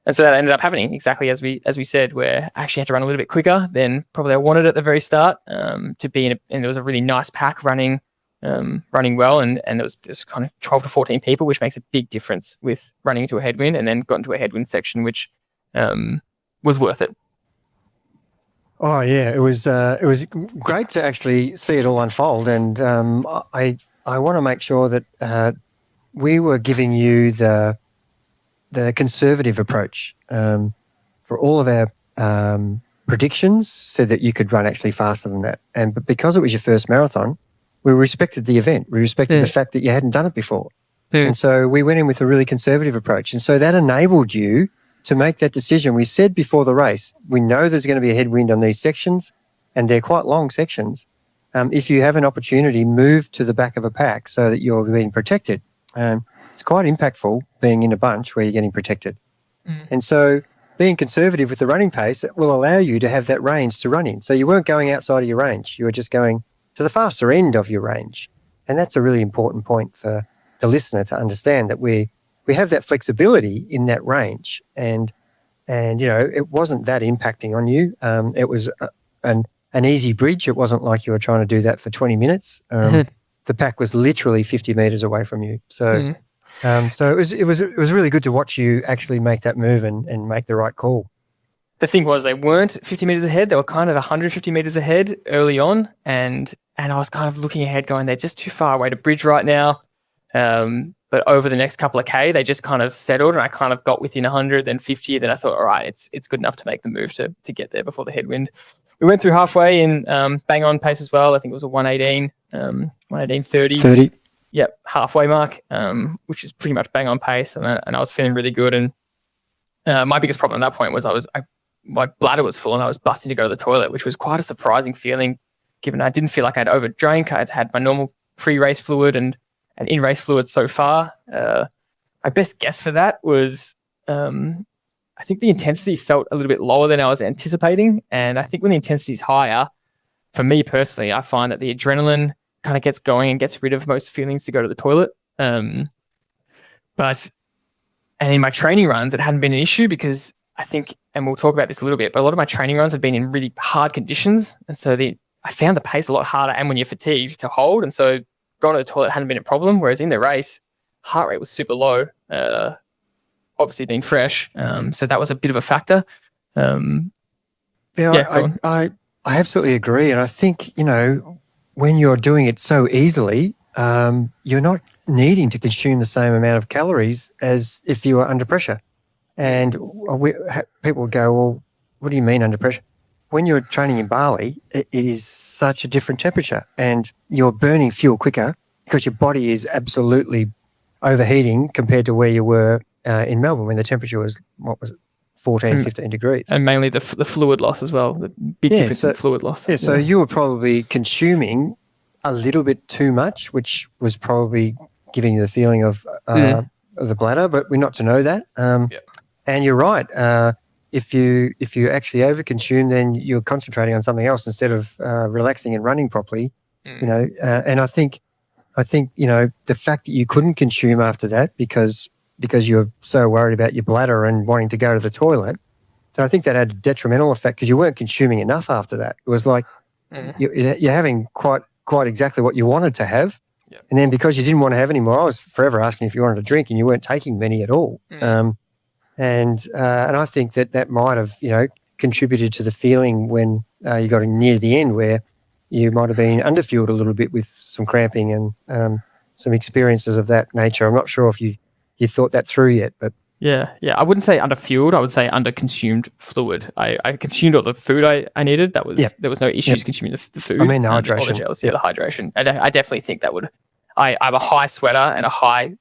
And so that ended up happening exactly as we said, where I actually had to run a little bit quicker than probably I wanted at the very start, to be and it was a really nice pack running well, and it was just kind of 12 to 14 people, which makes a big difference with running into a headwind, and then got into a headwind section, which was worth it. Oh yeah, it was great to actually see it all unfold, and I want to make sure that we were giving you the conservative approach for all of our predictions, said that you could run actually faster than that. But because it was your first marathon, we respected the event. We respected the fact that you hadn't done it before. And so we went in with a really conservative approach. And so that enabled you to make that decision. We said before the race, we know there's going to be a headwind on these sections, and they're quite long sections. If you have an opportunity, move to the back of a pack so that you're being protected. It's quite impactful being in a bunch where you're getting protected. And so being conservative with the running pace will allow you to have that range to run in. So you weren't going outside of your range. You were just going to the faster end of your range. And that's a really important point for the listener to understand, that we have that flexibility in that range. And and it wasn't that impacting on you. It was an easy bridge. It wasn't like you were trying to do that for 20 minutes. The pack was literally 50 meters away from you. So, so it was really good to watch you actually make that move and make the right call. The thing was, they weren't 50 meters ahead. They were kind of 150 meters ahead early on. And I was kind of looking ahead going, they're just too far away to bridge right now. But over the next couple of K, they just kind of settled, and I kind of got within 100, then 50. Then I thought, all right, it's good enough to make the move to get there before the headwind. We went through halfway in bang on pace as well. I think it was a 118, 118.30. 30. Yep, halfway mark, which is pretty much bang on pace. And I was feeling really good. And my biggest problem at that point was my bladder was full and I was busting to go to the toilet, which was quite a surprising feeling, given I didn't feel like I'd overdrank. I'd had my normal pre-race fluid and in-race fluid so far. My best guess for that was I think the intensity felt a little bit lower than I was anticipating. And I think when the intensity is higher, for me personally, I find that the adrenaline kind of gets going and gets rid of most feelings to go to the toilet. And in my training runs, it hadn't been an issue because I think, and we'll talk about this a little bit, but a lot of my training runs have been in really hard conditions. And so I found the pace a lot harder, and when you're fatigued, to hold. And so going to the toilet hadn't been a problem. Whereas in the race, heart rate was super low, obviously being fresh. So that was a bit of a factor. I absolutely agree. And I think, when you're doing it so easily, you're not needing to consume the same amount of calories as if you were under pressure. And people go, well, what do you mean under pressure? When you're training in Bali, it is such a different temperature, and you're burning fuel quicker because your body is absolutely overheating compared to where you were in Melbourne when the temperature was, 14, 15 degrees. And mainly the fluid loss as well, the big difference in fluid loss. Yeah, so you were probably consuming a little bit too much, which was probably giving you the feeling of the bladder, but we're not to know that. And you're right. If you actually overconsume, then you're concentrating on something else instead of relaxing and running properly. And I think the fact that you couldn't consume after that because you're so worried about your bladder and wanting to go to the toilet, then I think that had a detrimental effect because you weren't consuming enough after that. It was like you're having quite exactly what you wanted to have. And then because you didn't want to have any more, I was forever asking if you wanted to drink, and you weren't taking many at all. And I think that might have, contributed to the feeling when you got near the end where you might have been underfueled a little bit with some cramping and some experiences of that nature. I'm not sure if you thought that through yet, but yeah. I wouldn't say underfueled. I would say under-consumed fluid. I consumed all the food I needed. There was no issues consuming the food. I mean the hydration. All the gels, the hydration. I definitely think that would. I'm a high sweater and a high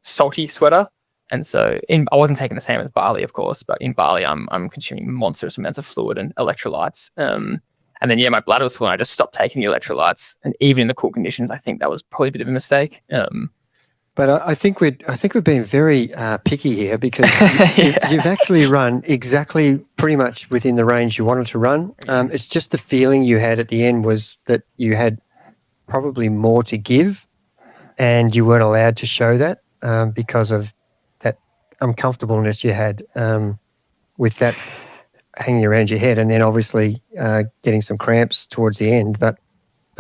salty sweater. And so I wasn't taking the same as Bali, of course, but in Bali, I'm consuming monstrous amounts of fluid and electrolytes. And then, my bladder was full, and I just stopped taking the electrolytes. And even in the cool conditions, I think that was probably a bit of a mistake. But I think we're being very picky here because you've actually run exactly pretty much within the range you wanted to run. It's just the feeling you had at the end was that you had probably more to give, and you weren't allowed to show that because of that uncomfortableness you had with that hanging around your head, and then obviously getting some cramps towards the end. But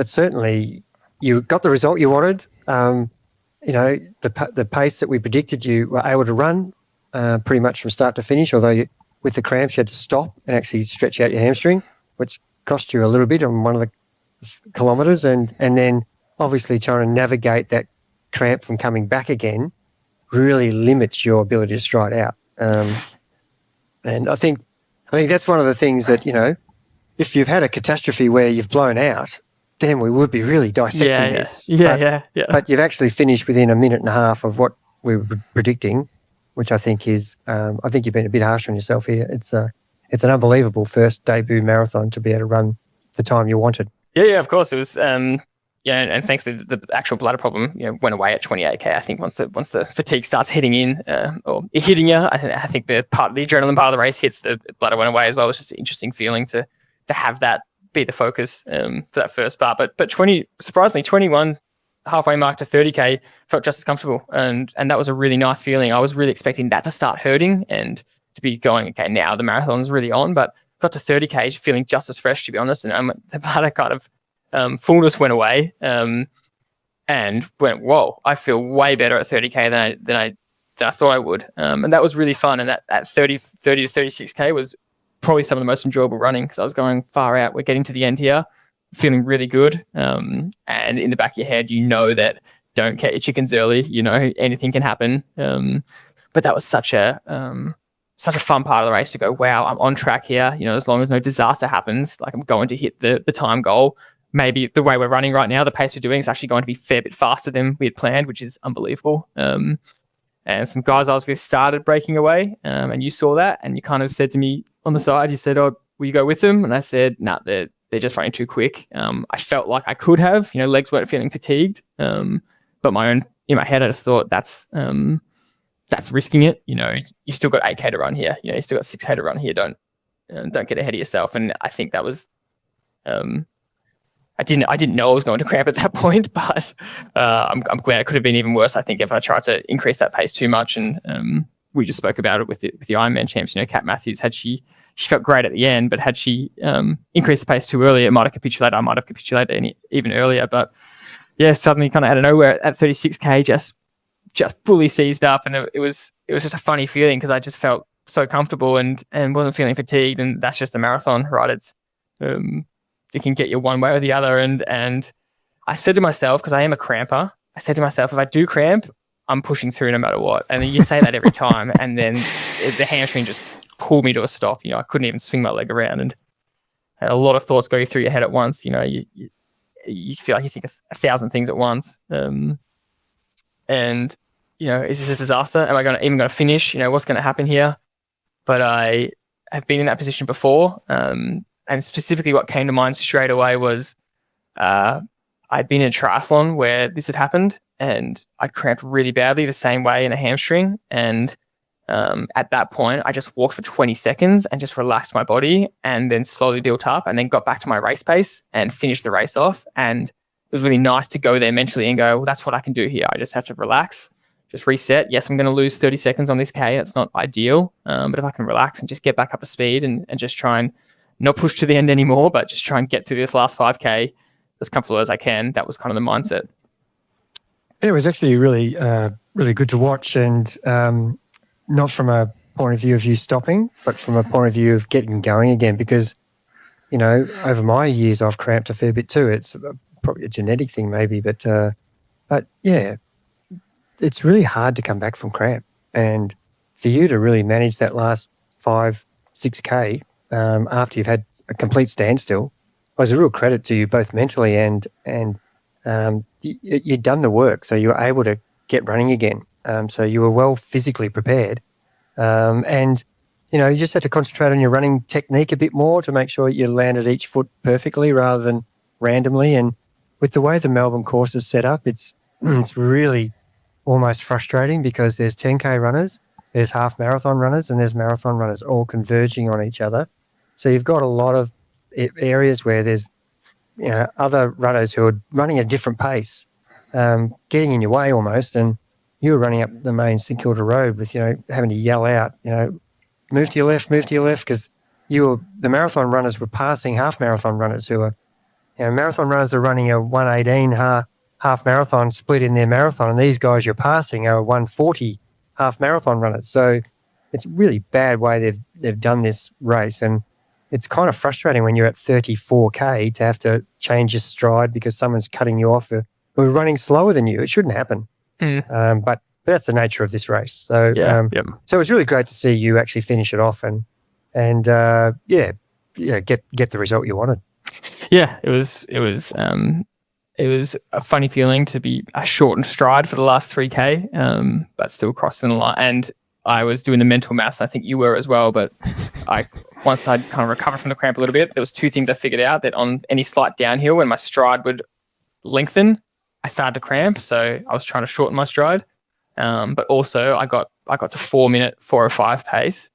certainly you got the result you wanted. The pace that we predicted you were able to run pretty much from start to finish, although with the cramps you had to stop and actually stretch out your hamstring, which cost you a little bit on one of the kilometres, and then obviously trying to navigate that cramp from coming back again really limits your ability to stride out. And I think that's one of the things that, if you've had a catastrophe where you've blown out, then we would be really dissecting this. But you've actually finished within a minute and a half of what we were predicting, which I think is, I think you've been a bit harsh on yourself here. It's an unbelievable first debut marathon to be able to run the time you wanted. Yeah, of course. It was, and thanks to the actual bladder problem, went away at 28K. I think once the fatigue starts hitting in, or hitting you, I think the adrenaline part of the race hits, the bladder went away as well. It was just an interesting feeling to have that be the focus for that first part. But 21 halfway mark to 30K felt just as comfortable, and that was a really nice feeling. I was really expecting that to start hurting, and to be going, okay, now the marathon's really on, but got to 30K feeling just as fresh, to be honest. And the bladder kind of fullness went away and went, whoa, I feel way better at 30K than I thought I would. And that was really fun. And that 30 to 36K was probably some of the most enjoyable running because I was going far out. We're getting to the end here, feeling really good. And in the back of your head, you know that don't get your chickens early. You know, anything can happen. But that was such a fun part of the race to go, wow, I'm on track here. You know, as long as no disaster happens, like I'm going to hit the time goal. Maybe the way we're running right now, the pace we're doing is actually going to be a fair bit faster than we had planned, which is unbelievable. And some guys I was with started breaking away, and you saw that, and you kind of said to me on the side, you said, "Oh, will you go with them?" And I said, "No, they're just running too quick." I felt like I could have, you know, legs weren't feeling fatigued, but in my head, I just thought that's risking it. You know, you still got 8K to run here. You know, you still got 6K to run here. Don't get ahead of yourself. And I think that was, I didn't know I was going to cramp at that point, but I'm glad. It could have been even worse, I think, if I tried to increase that pace too much. And we just spoke about it with the Ironman champs. You know, Kat Matthews, she felt great at the end, but had she increased the pace too early, it might have capitulated. I might have capitulated even earlier. But yeah, suddenly kind of out of nowhere at 36K, just fully seized up, and it was just a funny feeling because I just felt so comfortable and wasn't feeling fatigued. And that's just a marathon, right? It's you can get you one way or the other. And I said to myself, because I am a cramper, I said to myself, if I do cramp, I'm pushing through no matter what. And then you say that every time, and then the hamstring just pulled me to a stop. You know, I couldn't even swing my leg around, and had a lot of thoughts go through your head at once. You know, you feel like you think 1,000 things at once. And you know, is this a disaster? Am I even going to finish? You know, what's going to happen here? But I have been in that position before. And specifically what came to mind straight away was I'd been in a triathlon where this had happened, and I'd cramped really badly the same way in a hamstring. And at that point, I just walked for 20 seconds and just relaxed my body, and then slowly built up, and then got back to my race pace and finished the race off. And it was really nice to go there mentally and go, well, that's what I can do here. I just have to relax, just reset. Yes, I'm going to lose 30 seconds on this K. That's not ideal. But if I can relax and just get back up to speed and just try and not push to the end anymore, but just try and get through this last 5K as comfortable as I can. That was kind of the mindset. It was actually really, really good to watch, and not from a point of view of you stopping, but from a point of view of getting going again. Because, you know, over my years, I've cramped a fair bit too. It's probably a genetic thing, maybe, but yeah, it's really hard to come back from cramp, and for you to really manage that last 5-6K. After you've had a complete standstill, was a real credit to you both mentally and you'd done the work, so you were able to get running again. So you were well physically prepared, and you know, you just had to concentrate on your running technique a bit more to make sure you landed each foot perfectly rather than randomly. And with the way the Melbourne course is set up, it's really almost frustrating because there's 10K runners, there's half marathon runners, and there's marathon runners all converging on each other. So you've got a lot of areas where there's, you know, other runners who are running at a different pace, getting in your way almost, and you were running up the main St Kilda Road with, you know, having to yell out, you know, move to your left, because the marathon runners were passing half marathon runners who are, you know, marathon runners are running a 1:18 half marathon split in their marathon, and these guys you're passing are 1:40 half marathon runners. So it's a really bad way they've done this race, and it's kind of frustrating when you're at 34K to have to change your stride because someone's cutting you off who's running slower than you. It shouldn't happen. But that's the nature of this race. So so it was really great to see you actually finish it off and get the result you wanted. Yeah, it was a funny feeling to be a shortened stride for the last 3K, but still crossing the line. And I was doing the mental maths. I think you were as well, but once I'd kind of recovered from the cramp a little bit, there was two things I figured out: that on any slight downhill, when my stride would lengthen, I started to cramp. So I was trying to shorten my stride. But also I got to 4-minute 4:05 pace,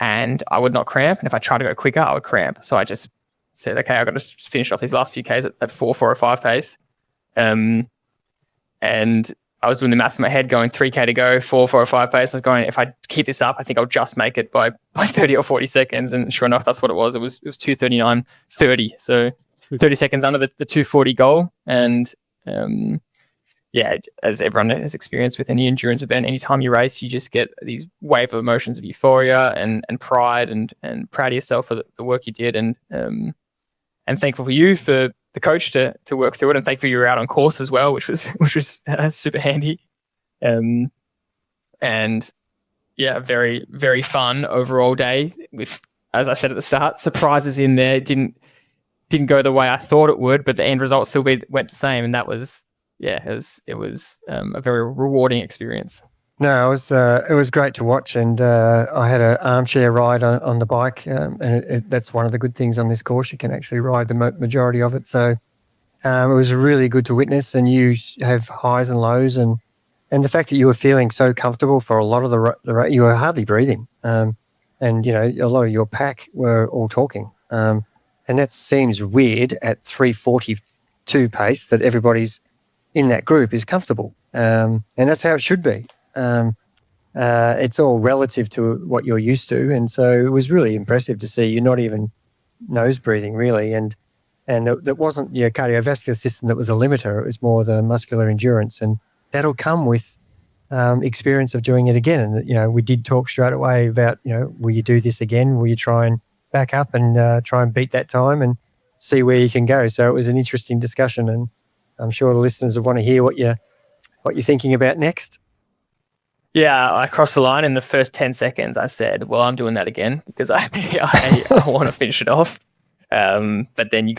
and I would not cramp. And if I tried to go quicker, I would cramp. So I just said, okay, I've got to finish off these last few Ks at 4:05 pace. And I was doing the maths in my head going 3K to go, 4:05 pace. I was going, if I keep this up, I think I'll just make it by 30 or 40 seconds. And sure enough, that's what it was. It was 2:39.30. So 30 seconds under the 2:40 goal. And as everyone has experienced with any endurance event, anytime you race, you just get these wave of emotions of euphoria and pride and proud of yourself for the work you did. And thankful for you for the coach to work through it, and thankfully you were out on course as well, which was super handy. And yeah, very, very fun overall day with, as I said at the start, surprises in there. Didn't go the way I thought it would, but the end result still went the same, and that was it was a very rewarding experience. No, it was great to watch, and I had an armchair ride on the bike, and that's one of the good things on this course. You can actually ride the majority of it, so it was really good to witness. And you have highs and lows, and the fact that you were feeling so comfortable for a lot of the you were hardly breathing, and a lot of your pack were all talking, and that seems weird at 3:42 pace that everybody's in that group is comfortable, and that's how it should be. It's all relative to what you're used to, and so it was really impressive to see you not even nose breathing really, and it wasn't your cardiovascular system that was a limiter. It was more the muscular endurance, and that'll come with experience of doing it again. And we did talk straight away about will you do this again? Will you try and back up and try and beat that time and see where you can go? So it was an interesting discussion, and I'm sure the listeners will want to hear what you're thinking about next. Yeah, I crossed the line in the first 10 seconds. I said, well, I'm doing that again because I want to finish it off. But then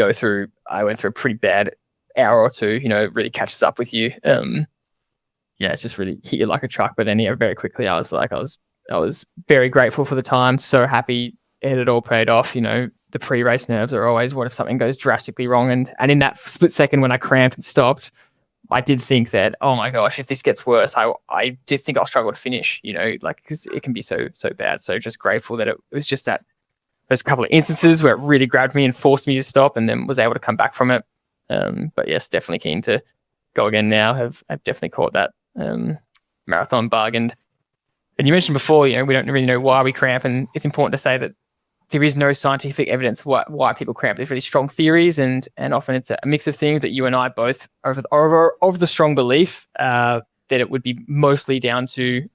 I went through a pretty bad hour or two, it really catches up with you. It just really hit you like a truck. But then very quickly, I was very grateful for the time. So happy it had all paid off. The pre-race nerves are always, what if something goes drastically wrong? And in that split second when I cramped and stopped, I did think that, oh my gosh, if this gets worse, I did think I'll struggle to finish, because it can be so bad. So just grateful that it was just that there's a couple of instances where it really grabbed me and forced me to stop, and then was able to come back from it. But yes, definitely keen to go again now. I've definitely caught that marathon bug. And you mentioned before, we don't really know why we cramp, and it's important to say that there is no scientific evidence why people cramp. There's really strong theories, and often it's a mix of things. But you and I both are of the strong belief that it would be mostly down to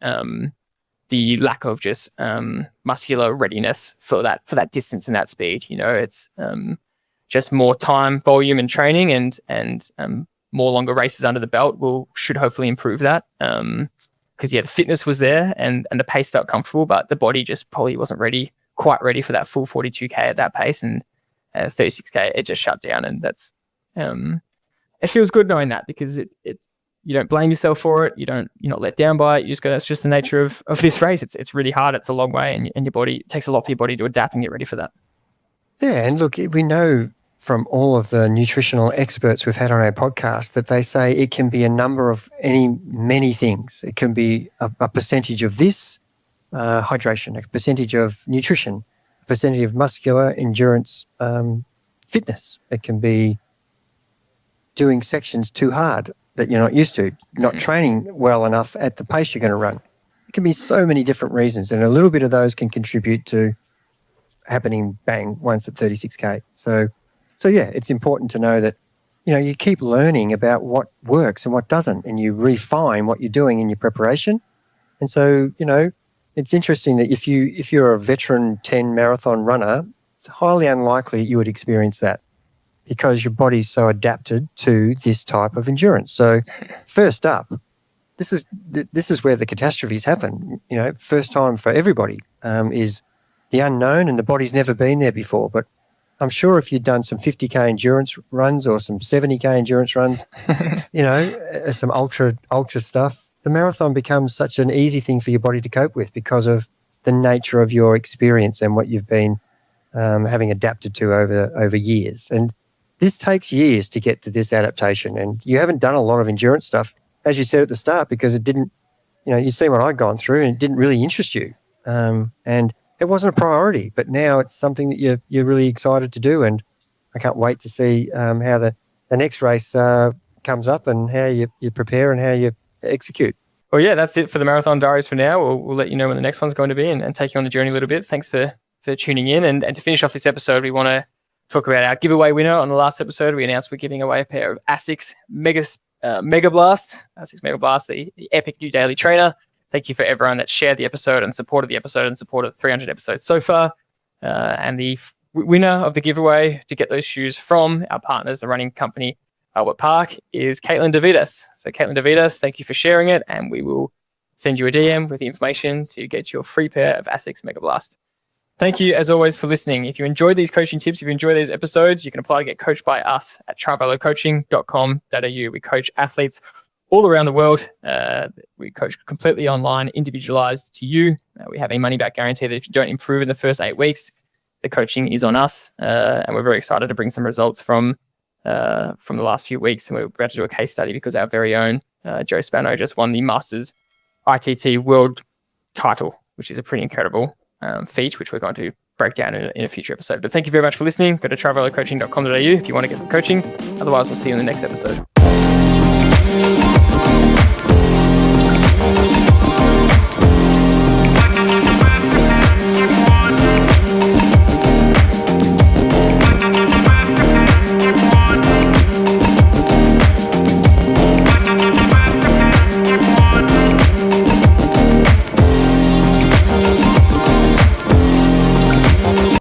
the lack of just muscular readiness for that distance and that speed. It's just more time, volume, and training, and more longer races under the belt should hopefully improve that. Because the fitness was there and the pace felt comfortable, but the body just probably wasn't quite ready for that full 42K at that pace, and 36K it just shut down. And that's it feels good knowing that, because it you don't blame yourself for it, you're not let down by it. You just go, that's just the nature of this race. It's really hard, it's a long way, and your body, it takes a lot for your body to adapt and get ready for that. Yeah, and look, we know from all of the nutritional experts we've had on our podcast that they say it can be a number of many things. It can be a percentage of this, hydration, a percentage of nutrition, a percentage of muscular endurance, fitness. It can be doing sections too hard that you're not used to, not training well enough at the pace you're going to run. It can be so many different reasons, and a little bit of those can contribute to happening bang once at 36K. So yeah, it's important to know that you keep learning about what works and what doesn't, and you refine what you're doing in your preparation. And so it's interesting that if you're a veteran 10 marathon runner, it's highly unlikely you would experience that, because your body's so adapted to this type of endurance. So first up, this is where the catastrophes happen. First time for everybody is the unknown, and the body's never been there before. But I'm sure if you'd done some 50K endurance runs or some 70K endurance runs, some ultra stuff, the marathon becomes such an easy thing for your body to cope with because of the nature of your experience and what you've been having adapted to over years. And this takes years to get to this adaptation. And you haven't done a lot of endurance stuff, as you said at the start, because it didn't, you've seen what I'd gone through, and it didn't really interest you. And it wasn't a priority, but now it's something that you're really excited to do. And I can't wait to see how the next race comes up, and how you prepare, and how execute. Well, yeah, that's it for the Marathon Diaries for now. We'll let you know when the next one's going to be and take you on the journey a little bit. Thanks for tuning in. And to finish off this episode, we want to talk about our giveaway winner. On the last episode, we announced we're giving away a pair of ASICS Mega Blast, the epic new daily trainer. Thank you for everyone that shared the episode and supported the episode and supported 300 episodes so far. And the winner of the giveaway to get those shoes from our partners, the running company Albert Park, is Caitlin DeVitas. So Caitlin DeVitas, thank you for sharing it, and we will send you a DM with the information to get your free pair of ASICS Mega Blast. Thank you, as always, for listening. If you enjoyed these coaching tips, if you enjoy these episodes, you can apply to get coached by us at travelocoaching.com.au. We coach athletes all around the world. We coach completely online, individualized to you. We have a money-back guarantee that if you don't improve in the first 8 weeks, the coaching is on us. And we're very excited to bring some results from the last few weeks. And we're about to do a case study because our very own Joe Spano just won the Masters ITT World title, which is a pretty incredible feat, which we're going to break down in a future episode. But thank you very much for listening. Go to travelocoaching.com.au if you want to get some coaching. Otherwise, we'll see you in the next episode.